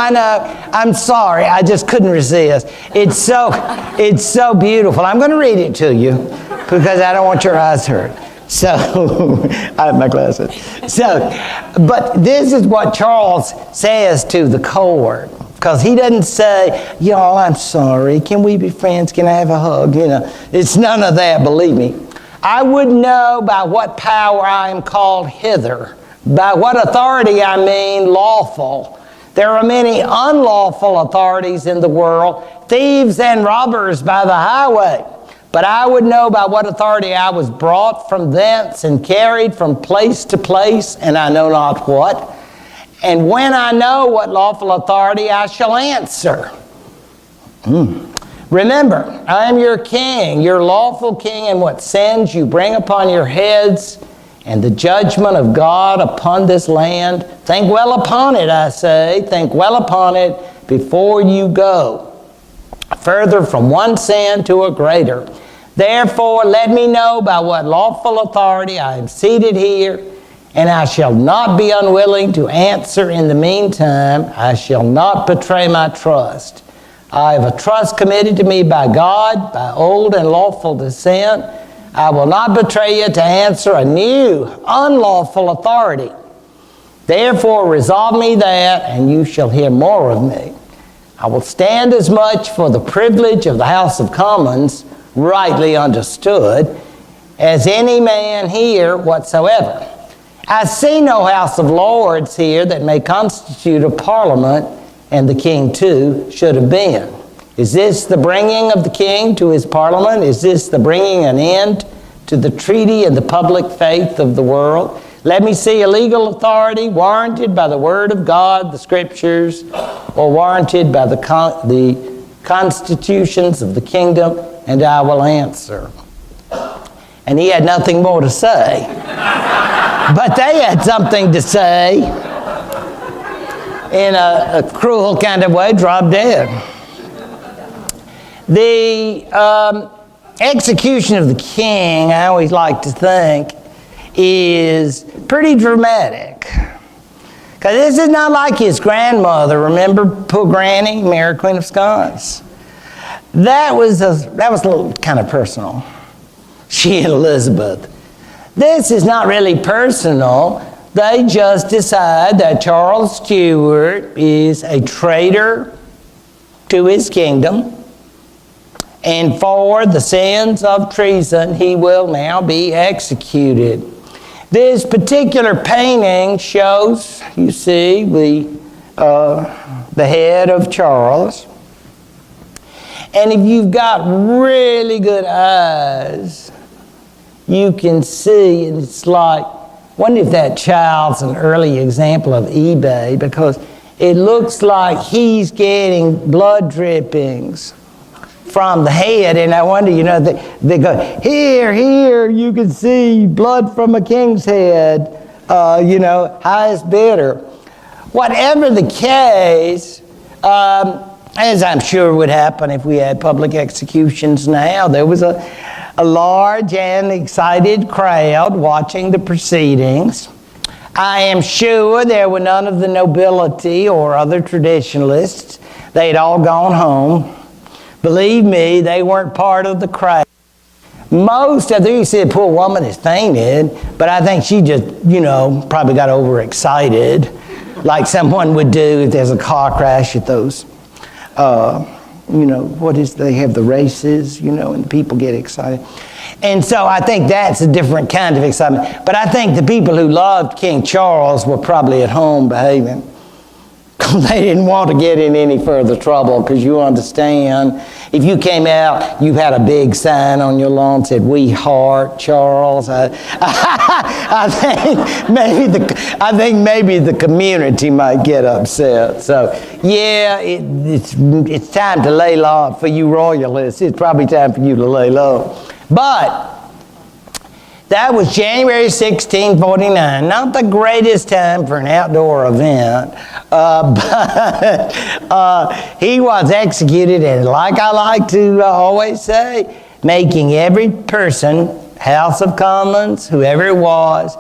I'm sorry, I just couldn't resist. It's so beautiful. I'm going to read it to you because I don't want your eyes hurt. So, I have my glasses. So, but this is what Charles says to the court, because he doesn't say, y'all, I'm sorry, can we be friends, can I have a hug? It's none of that, believe me. I would know by what power I am called hither. By what authority I mean lawful. There are many unlawful authorities in the world, thieves and robbers by the highway. But I would know by what authority I was brought from thence and carried from place to place, and I know not what. And when I know what lawful authority, I shall answer. Remember, I am your king, your lawful king, and what sins you bring upon your heads, and the judgment of God upon this land. Think well upon it, I say. Think well upon it before you go further from one sin to a greater. Therefore, let me know by what lawful authority I am seated here, and I shall not be unwilling to answer in the meantime. I shall not betray my trust. I have a trust committed to me by God, by old and lawful descent. I will not betray it to answer a new, unlawful authority. Therefore, resolve me that, and you shall hear more of me. I will stand as much for the privilege of the House of Commons, rightly understood, as any man here whatsoever. I see no House of Lords here that may constitute a parliament, and the king too should have been. Is this the bringing of the king to his parliament? Is this the bringing an end to the treaty and the public faith of the world? Let me see a legal authority warranted by the word of God, the scriptures, or warranted by the constitutions of the kingdom, and I will answer. And he had nothing more to say. But they had something to say in a cruel kind of way, dropped dead. The execution of the king, I always like to think, is pretty dramatic. Because this is not like his grandmother. Remember poor Granny, Mary Queen of Scots? That was a little kind of personal. She and Elizabeth. This is not really personal. They just decide that Charles Stuart is a traitor to his kingdom, and for the sins of treason he will now be executed. This particular painting shows, you see, the head of Charles. And if you've got really good eyes, you can see, and it's like, I wonder if that child's an early example of eBay, because it looks like he's getting blood drippings from the head, and I wonder, they go, here, you can see blood from a king's head, highest bidder. Whatever the case, as I'm sure would happen if we had public executions now, there was a large and excited crowd watching the proceedings. I am sure there were none of the nobility or other traditionalists. They'd all gone home. Believe me, they weren't part of the crowd. Most of them, you said, poor woman has fainted, but I think she just, probably got overexcited, like someone would do if there's a car crash at those, they have the races, and people get excited. And so I think that's a different kind of excitement. But I think the people who loved King Charles were probably at home behaving. They didn't want to get in any further trouble, because you understand, if you came out, you had a big sign on your lawn that said, "We heart Charles." I think maybe the community might get upset. So yeah, it's time to lay low for you royalists. It's probably time for you to lay low. But that was January 1649. Not the greatest time for an outdoor event, but he was executed, and like I like to always say, making every person, House of Commons, whoever it was,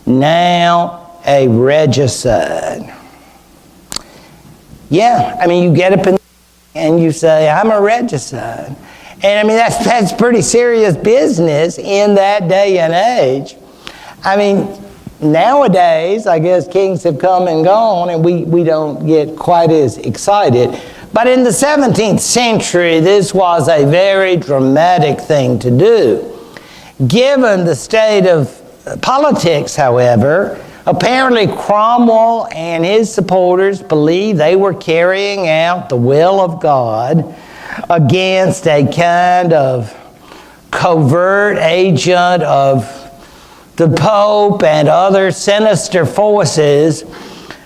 now a regicide. Yeah, you get up and you say, "I'm a regicide." And that's pretty serious business in that day and age. Nowadays, I guess kings have come and gone, and we don't get quite as excited. But in the 17th century, this was a very dramatic thing to do. Given the state of politics, however, apparently Cromwell and his supporters believed they were carrying out the will of God against a kind of covert agent of the Pope and other sinister forces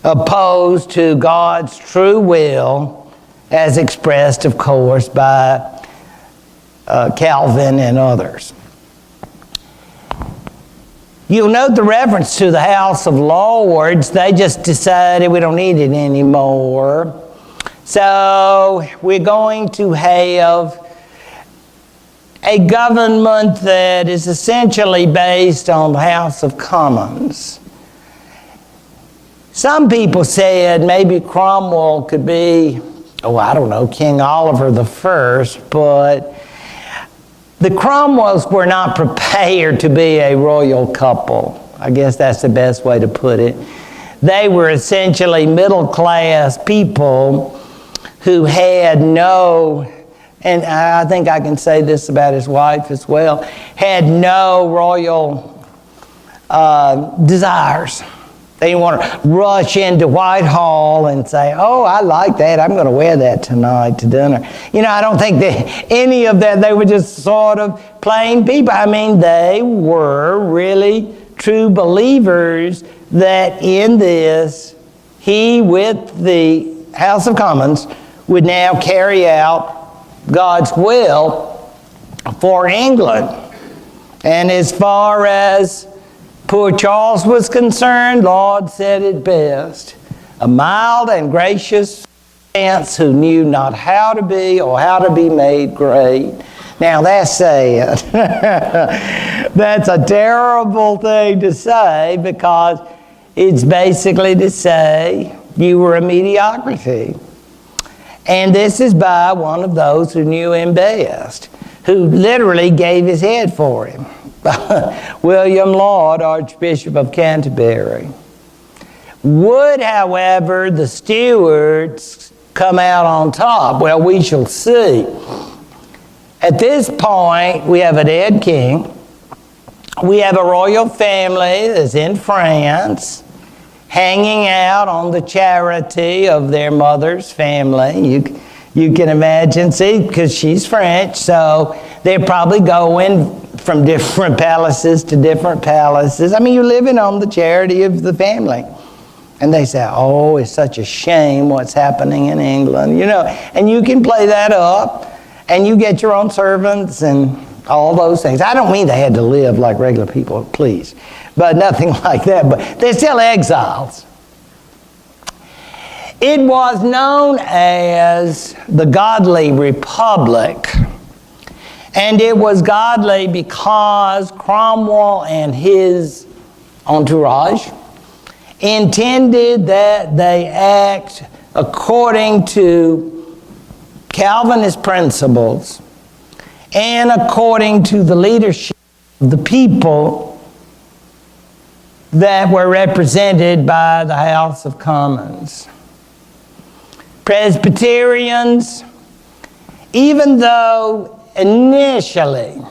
opposed to God's true will, as expressed, of course, by Calvin and others. You'll note the reference to the House of Lords. They just decided we don't need it anymore. So we're going to have a government that is essentially based on the House of Commons. Some people said maybe Cromwell could be, I don't know, King Oliver I, but the Cromwells were not prepared to be a royal couple. I guess that's the best way to put it. They were essentially middle-class people who had no, and I think I can say this about his wife as well, had no royal desires. They didn't want to rush into Whitehall and say, oh, I like that. I'm going to wear that tonight to dinner. I don't think that any of that, they were just sort of plain people. I mean, they were really true believers that in this, he with the House of Commons would now carry out God's will for England. And as far as poor Charles was concerned, Lord said it best. A mild and gracious prince who knew not how to be or how to be made great. Now that's sad. That's a terrible thing to say, because it's basically to say you were a mediocrity. And this is by one of those who knew him best, who literally gave his head for him. William Laud, Archbishop of Canterbury. Would, however, the Stuarts come out on top? Well, we shall see. At this point, we have a dead king. We have a royal family that's in France, hanging out on the charity of their mother's family. You can imagine, see, because she's French, so they're probably going from different palaces to different palaces. I mean, you're living on the charity of the family. And they say, oh, it's such a shame what's happening in England, and you can play that up, and you get your own servants and all those things. I don't mean they had to live like regular people, please, but nothing like that, but they're still exiles. It was known as the Godly Republic. And it was godly because Cromwell and his entourage intended that they act according to Calvinist principles and according to the leadership of the people that were represented by the House of Commons. Presbyterians, even though initially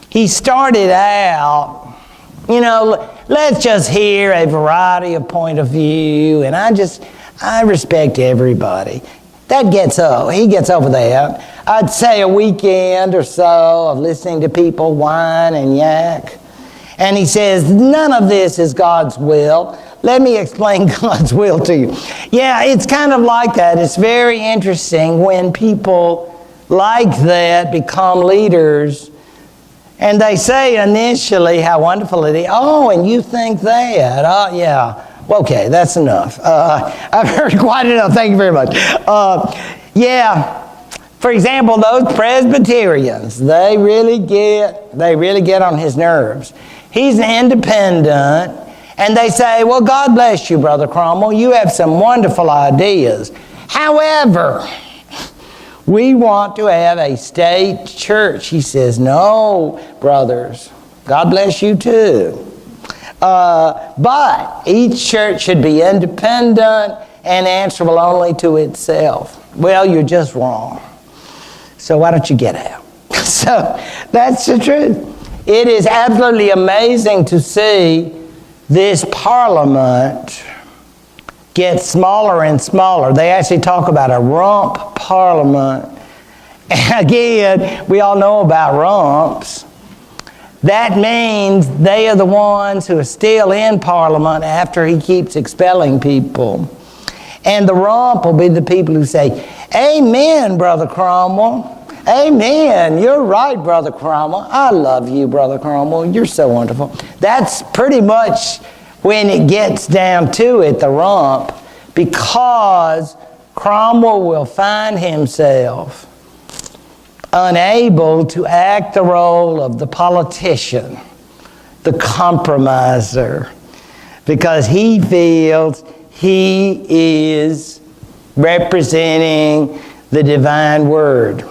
he started out, let's just hear a variety of point of view, and I respect everybody. He gets over that. I'd say a weekend or so of listening to people whine and yak. And he says, none of this is God's will. Let me explain God's will to you. Yeah, it's kind of like that. It's very interesting when people like that become leaders, and they say initially how wonderful it is. Oh, and you think that? Oh, yeah. Okay, that's enough. I've heard quite enough. Thank you very much. For example, those Presbyterians, they really get on his nerves. He's independent. And they say, well, God bless you, Brother Cromwell. You have some wonderful ideas. However, we want to have a state church. He says, no, brothers. God bless you too. But each church should be independent and answerable only to itself. Well, you're just wrong. So why don't you get out? So that's the truth. It is absolutely amazing to see this parliament get smaller and smaller. They actually talk about a rump parliament. And again, we all know about rumps. That means they are the ones who are still in Parliament after he keeps expelling people. And the rump will be the people who say, "Amen, Brother Cromwell. Amen. You're right, Brother Cromwell. I love you, Brother Cromwell. You're so wonderful." That's pretty much when it gets down to it, the rump, because Cromwell will find himself unable to act the role of the politician, the compromiser, because he feels he is representing the divine word.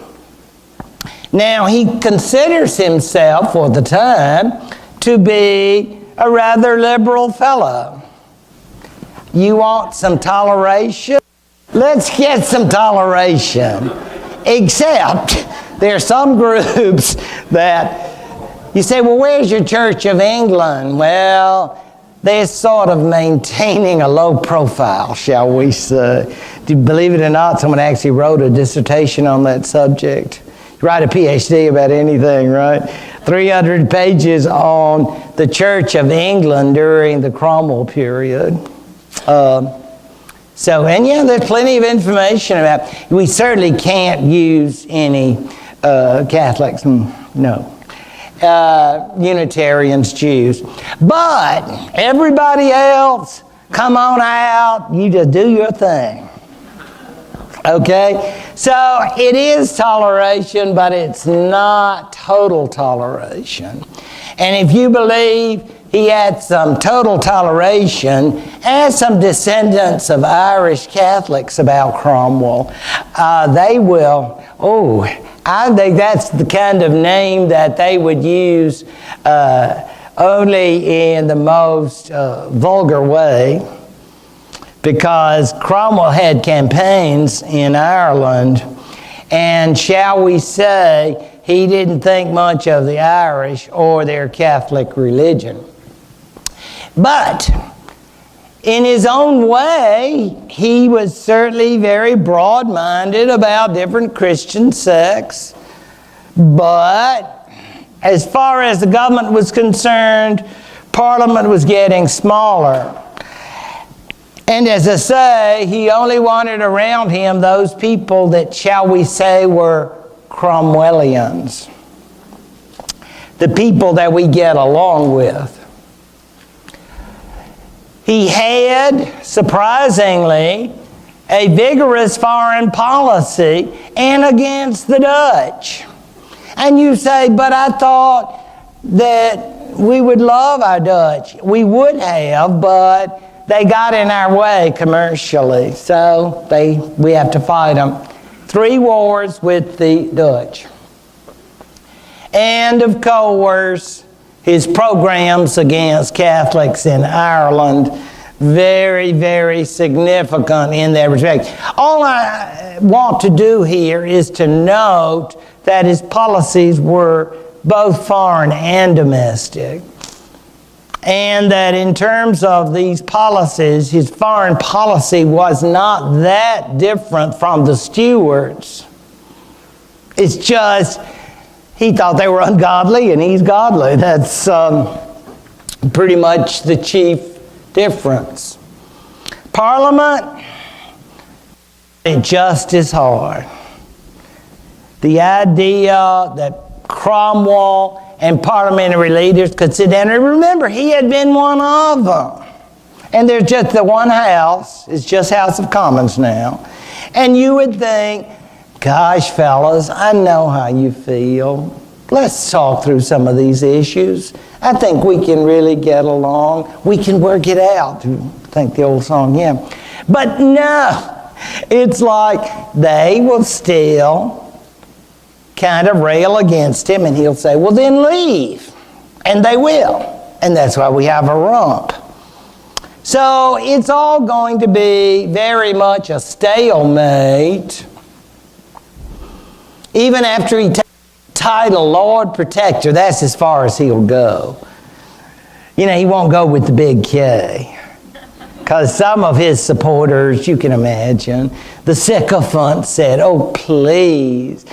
Now, he considers himself, for the time, to be a rather liberal fellow. You want some toleration? Let's get some toleration. Except there are some groups that you say, "Well, where's your Church of England?" Well, they're sort of maintaining a low profile, shall we say. Believe it or not, someone actually wrote a dissertation on that subject. You write a PhD about anything, right? 300 pages on the Church of England during the Cromwell period. There's plenty of information about it. We certainly can't use any Catholics, no. Unitarians, Jews. But everybody else, come on out, you just do your thing. Okay? So it is toleration, but it's not total toleration. And if you believe he had some total toleration, ask some descendants of Irish Catholics about Cromwell. They will, I think that's the kind of name that they would use only in the most vulgar way, because Cromwell had campaigns in Ireland, and shall we say, he didn't think much of the Irish or their Catholic religion. But in his own way, he was certainly very broad-minded about different Christian sects. But as far as the government was concerned, Parliament was getting smaller. And as I say, he only wanted around him those people that, shall we say, were Cromwellians. The people that we get along with. He had, surprisingly, a vigorous foreign policy and against the Dutch. And you say, "But I thought that we would love our Dutch." We would have, but they got in our way commercially, so we have to fight them. 3 wars with the Dutch. And of course, his programs against Catholics in Ireland, very, very significant in that respect. All I want to do here is to note that his policies were both foreign and domestic. And that in terms of these policies, his foreign policy was not that different from the Stuarts. It's just he thought they were ungodly and he's godly. That's pretty much the chief difference. Parliament, just as hard. The idea that Cromwell and parliamentary leaders could sit down, and remember, he had been one of them. And there's just the one house, it's just House of Commons now. And you would think, "Gosh, fellas, I know how you feel. Let's talk through some of these issues. I think we can really get along. We can work it out." I think the old song, yeah. But no, it's like they will still kind of rail against him, and he'll say, "Well, then leave." And they will. And that's why we have a rump. So it's all going to be very much a stalemate. Even after he takes title Lord Protector, that's as far as he'll go. You know, he won't go with the big K. Because some of his supporters, you can imagine, the sycophant said, oh, please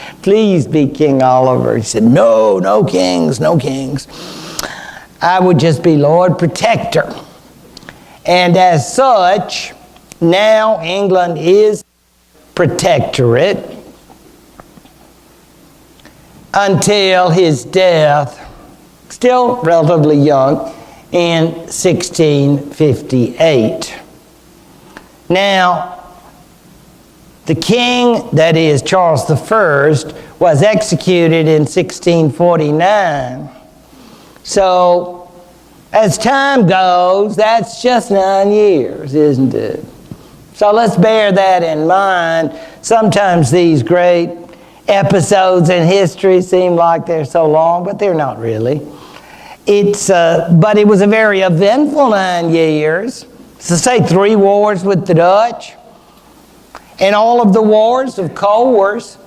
be King Oliver. He said, no, no kings, no kings. I would just be Lord Protector. And as such, now England is protectorate until his death, still relatively young, in 1658. Now, the king, that is Charles I, was executed in 1649. So, as time goes, that's just 9 years, isn't it? So let's bear that in mind. Sometimes these great episodes in history seem like they're so long, but they're not really. But it was a very eventful 9 years. So say 3 wars with the Dutch. And all of the wars, of course.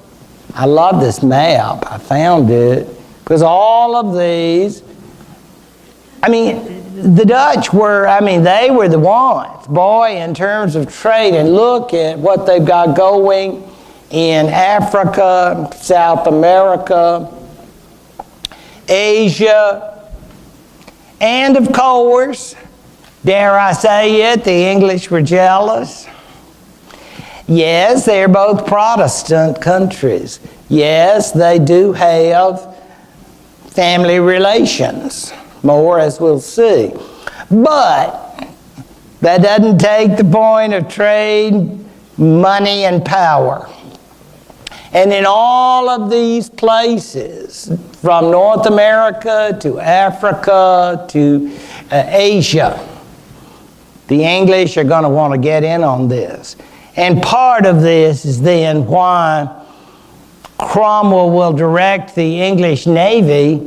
I love this map. I found it. Because all of these, the Dutch were, they were the ones. Boy, in terms of trade, and look at what they've got going in Africa, South America, Asia, and of course, dare I say it, the English were jealous. Yes, they're both Protestant countries. Yes, they do have family relations, more as we'll see. But that doesn't take the point of trade, money, and power. And in all of these places, from North America to Africa to Asia, the English are going to want to get in on this. And part of this is then why Cromwell will direct the English Navy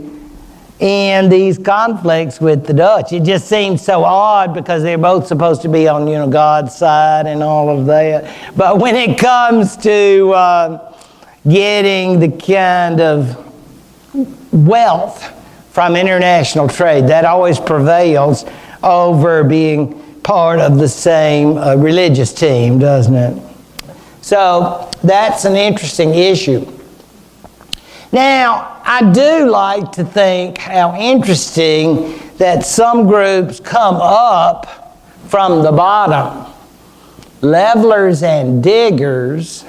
in these conflicts with the Dutch. It just seems so odd because they're both supposed to be on, God's side and all of that. But when it comes to getting the kind of wealth from international trade, that always prevails over being part of the same religious team, doesn't it? So that's an interesting issue. Now, I do like to think how interesting that some groups come up from the bottom. Levelers and diggers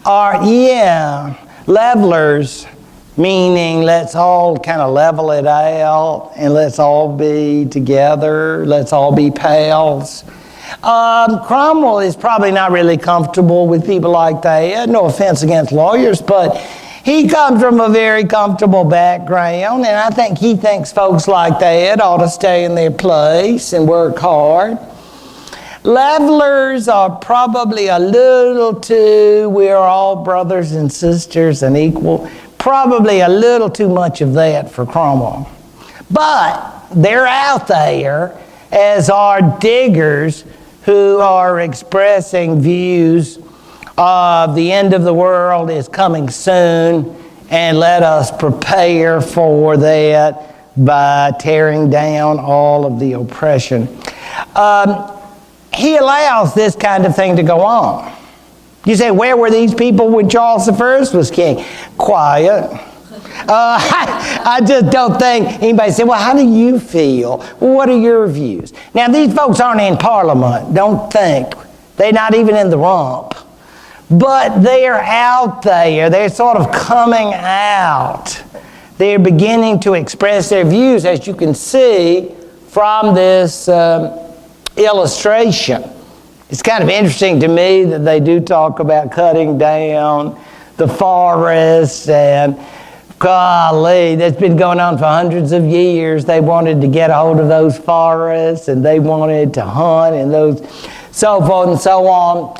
are, levelers meaning let's all kind of level it out and let's all be together, let's all be pals. Cromwell is probably not really comfortable with people like that. No offense against lawyers, but he comes from a very comfortable background, and I think he thinks folks like that ought to stay in their place and work hard. Levelers are probably a little too, we're all brothers and sisters and equal. Probably a little too much of that for Cromwell. But they're out there, as are diggers who are expressing views of the end of the world is coming soon, and let us prepare for that by tearing down all of the oppression. He allows this kind of thing to go on. You say, where were these people when Charles I was king? Quiet. I just don't think anybody said, well, how do you feel? Well, what are your views? Now, these folks aren't in Parliament, don't think. They're not even in the rump. But they're out there. They're sort of coming out. They're beginning to express their views, as you can see from this illustration. It's kind of interesting to me that they do talk about cutting down the forests, and golly, that's been going on for hundreds of years. They wanted to get a hold of those forests, and they wanted to hunt and those, so forth and so on.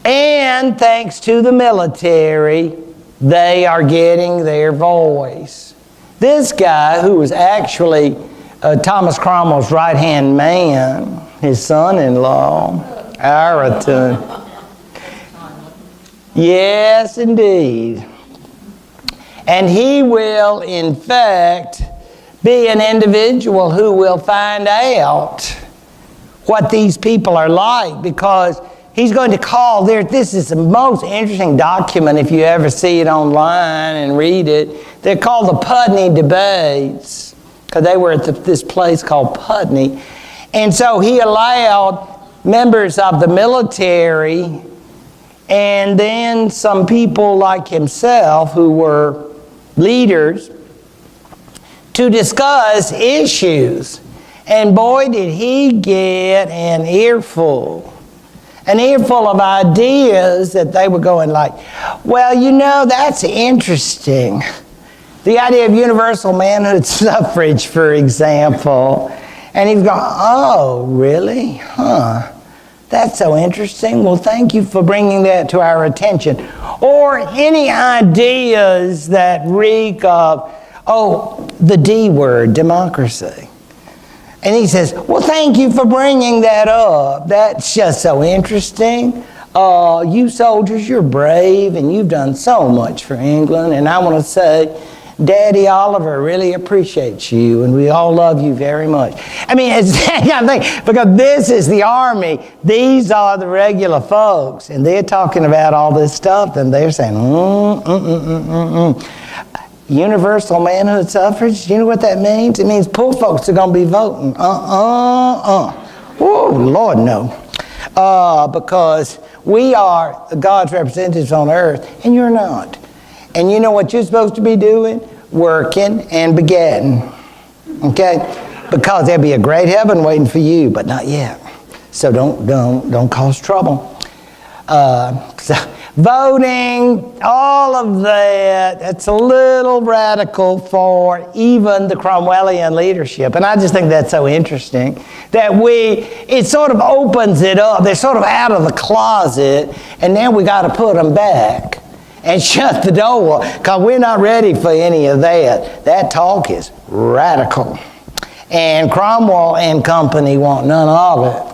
And thanks to the military, they are getting their voice. This guy, who was actually Thomas Cromwell's right-hand man, his son-in-law, Ireton. Yes, indeed. And he will, in fact, be an individual who will find out what these people are like, because he's going to call this is the most interesting document if you ever see it online and read it. They're called the Putney Debates, because they were at this place called Putney. And so he allowed members of the military and then some people like himself who were leaders to discuss issues. And boy, did he get an earful of ideas that they were going like, well, you know, that's interesting. The idea of universal manhood suffrage, for example. And he's going, oh, really? Huh. That's so interesting. Well, thank you for bringing that to our attention. Or any ideas that reek of, the D word, democracy. And he says, well, thank you for bringing that up. That's just so interesting. You soldiers, you're brave, and you've done so much for England. And I want to say, Daddy Oliver really appreciates you, and we all love you very much. I mean, it's that kind of thing, because this is the army. These are the regular folks, and they're talking about all this stuff, and they're saying, universal manhood suffrage, you know what that means? It means poor folks are going to be voting. Oh, Lord, no. Because we are God's representatives on earth, and you're not. And you know what you're supposed to be doing? Working and begetting. Okay? Because there'll be a great heaven waiting for you, but not yet. So don't cause trouble. So voting, all of that's a little radical for even the Cromwellian leadership. And I just think that's so interesting that it sort of opens it up. They're sort of out of the closet, and then we got to put them back and shut the door, because we're not ready for any of that. That talk is radical. And Cromwell and company want none of it.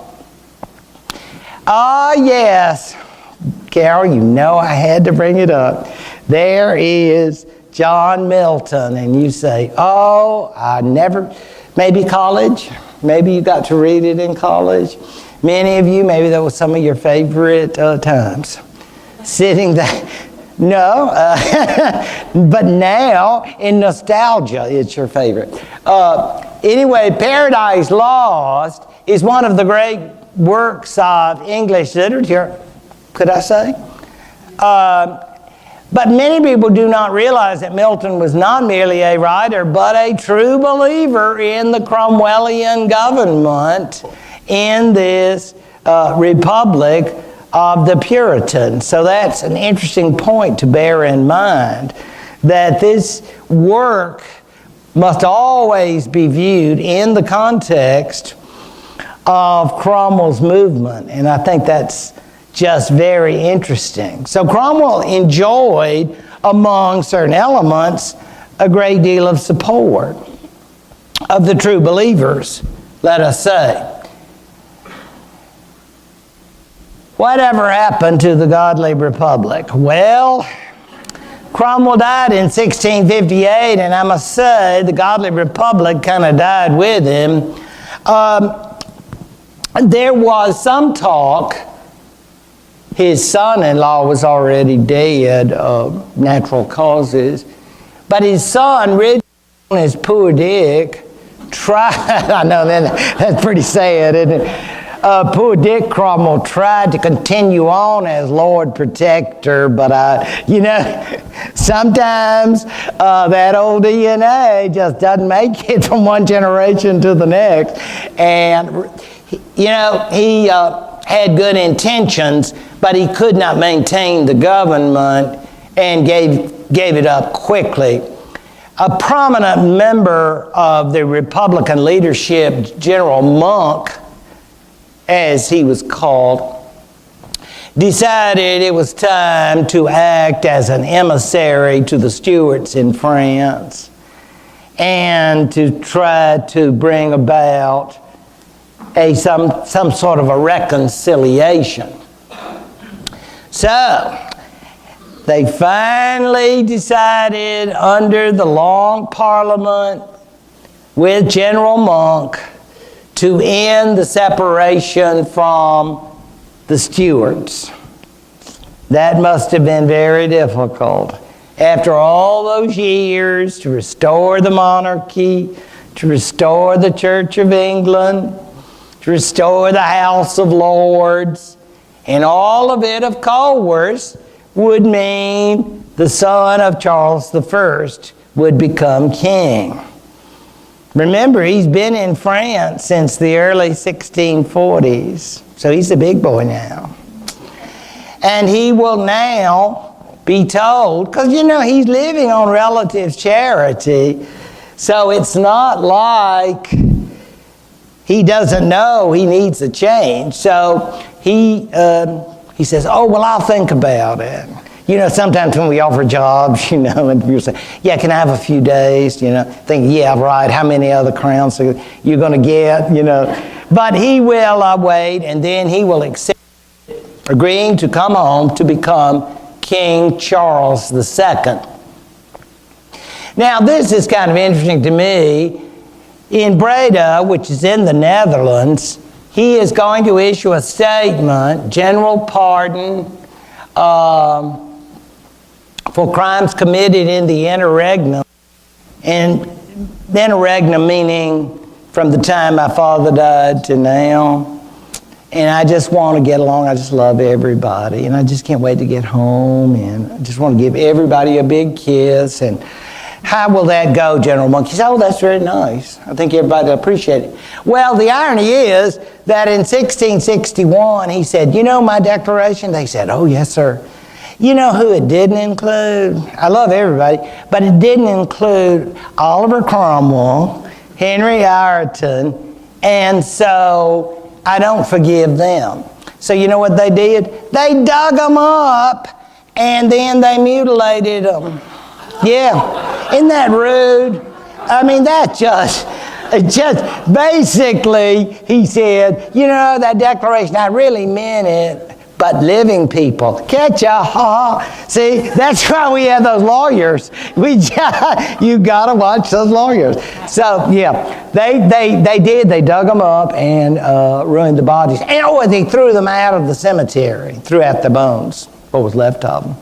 Yes. Carol, you know I had to bring it up. There is John Milton, and you say, maybe college, maybe you got to read it in college. Many of you, maybe that was some of your favorite times. Sitting there, no, but now in nostalgia, it's your favorite. Anyway, Paradise Lost is one of the great works of English literature, could I say? But many people do not realize that Milton was not merely a writer, but a true believer in the Cromwellian government in this republic of the Puritans. So that's an interesting point to bear in mind, that this work must always be viewed in the context of Cromwell's movement. And I think that's just very interesting. So Cromwell enjoyed, among certain elements, a great deal of support of the true believers, let us say. Whatever happened to the godly republic? Well, Cromwell died in 1658, and I must say the godly republic kind of died with him. There was some talk. His son-in-law was already dead of natural causes, but his son, Richard, his poor Dick, tried. I know that's pretty sad, isn't it? Poor Dick Cromwell tried to continue on as Lord Protector, but sometimes that old DNA just doesn't make it from one generation to the next. And he had good intentions, but he could not maintain the government and gave it up quickly. A prominent member of the Republican leadership, General Monk, as he was called, decided it was time to act as an emissary to the Stuarts in France and to try to bring about some sort of a reconciliation. So, They finally decided under the Long Parliament with General Monk to end the separation from the Stuarts. That must have been very difficult. After all those years, to restore the monarchy, to restore the Church of England, to restore the House of Lords, and all of it, of course, would mean the son of Charles I would become king. Remember, he's been in France since the early 1640s, so he's a big boy now. And he will now be told, because he's living on relatives' charity, so it's not like he doesn't know he needs a change. So he says, oh, well, I'll think about it. Sometimes when we offer jobs, and people say, yeah, can I have a few days? Think, yeah, right, how many other crowns are you going to get? But he will wait, and then he will accept, agreeing to come home to become King Charles II. Now, this is kind of interesting to me. In Breda, which is in the Netherlands, he is going to issue a statement, general pardon for crimes committed in the interregnum. And interregnum meaning from the time my father died to now. And I just want to get along. I just love everybody. And I just can't wait to get home. And I just want to give everybody a big kiss. And how will that go, General Monk? He said, oh, that's very nice. I think everybody will appreciate it. Well, the irony is that in 1661, he said, my declaration? They said, oh, yes, sir. You know who it didn't include? I love everybody, but it didn't include Oliver Cromwell, Henry Ireton, and so I don't forgive them. So you know what they did? They dug them up, and then they mutilated them. Yeah, isn't that rude? I mean, that just basically, he said, that declaration, I really meant it, but living people, catch ya, See, that's why we have those lawyers. You gotta watch those lawyers. So, yeah, they dug them up and ruined the bodies. And they threw them out of the cemetery, threw out the bones, what was left of them.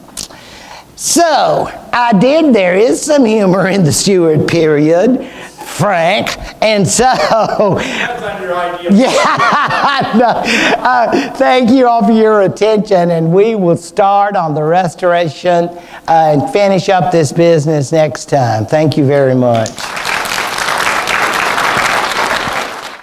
So, there is some humor in the Stuart period, Frank, and so... That's under your idea. Yeah, thank you all for your attention, and we will start on the restoration and finish up this business next time. Thank you very much.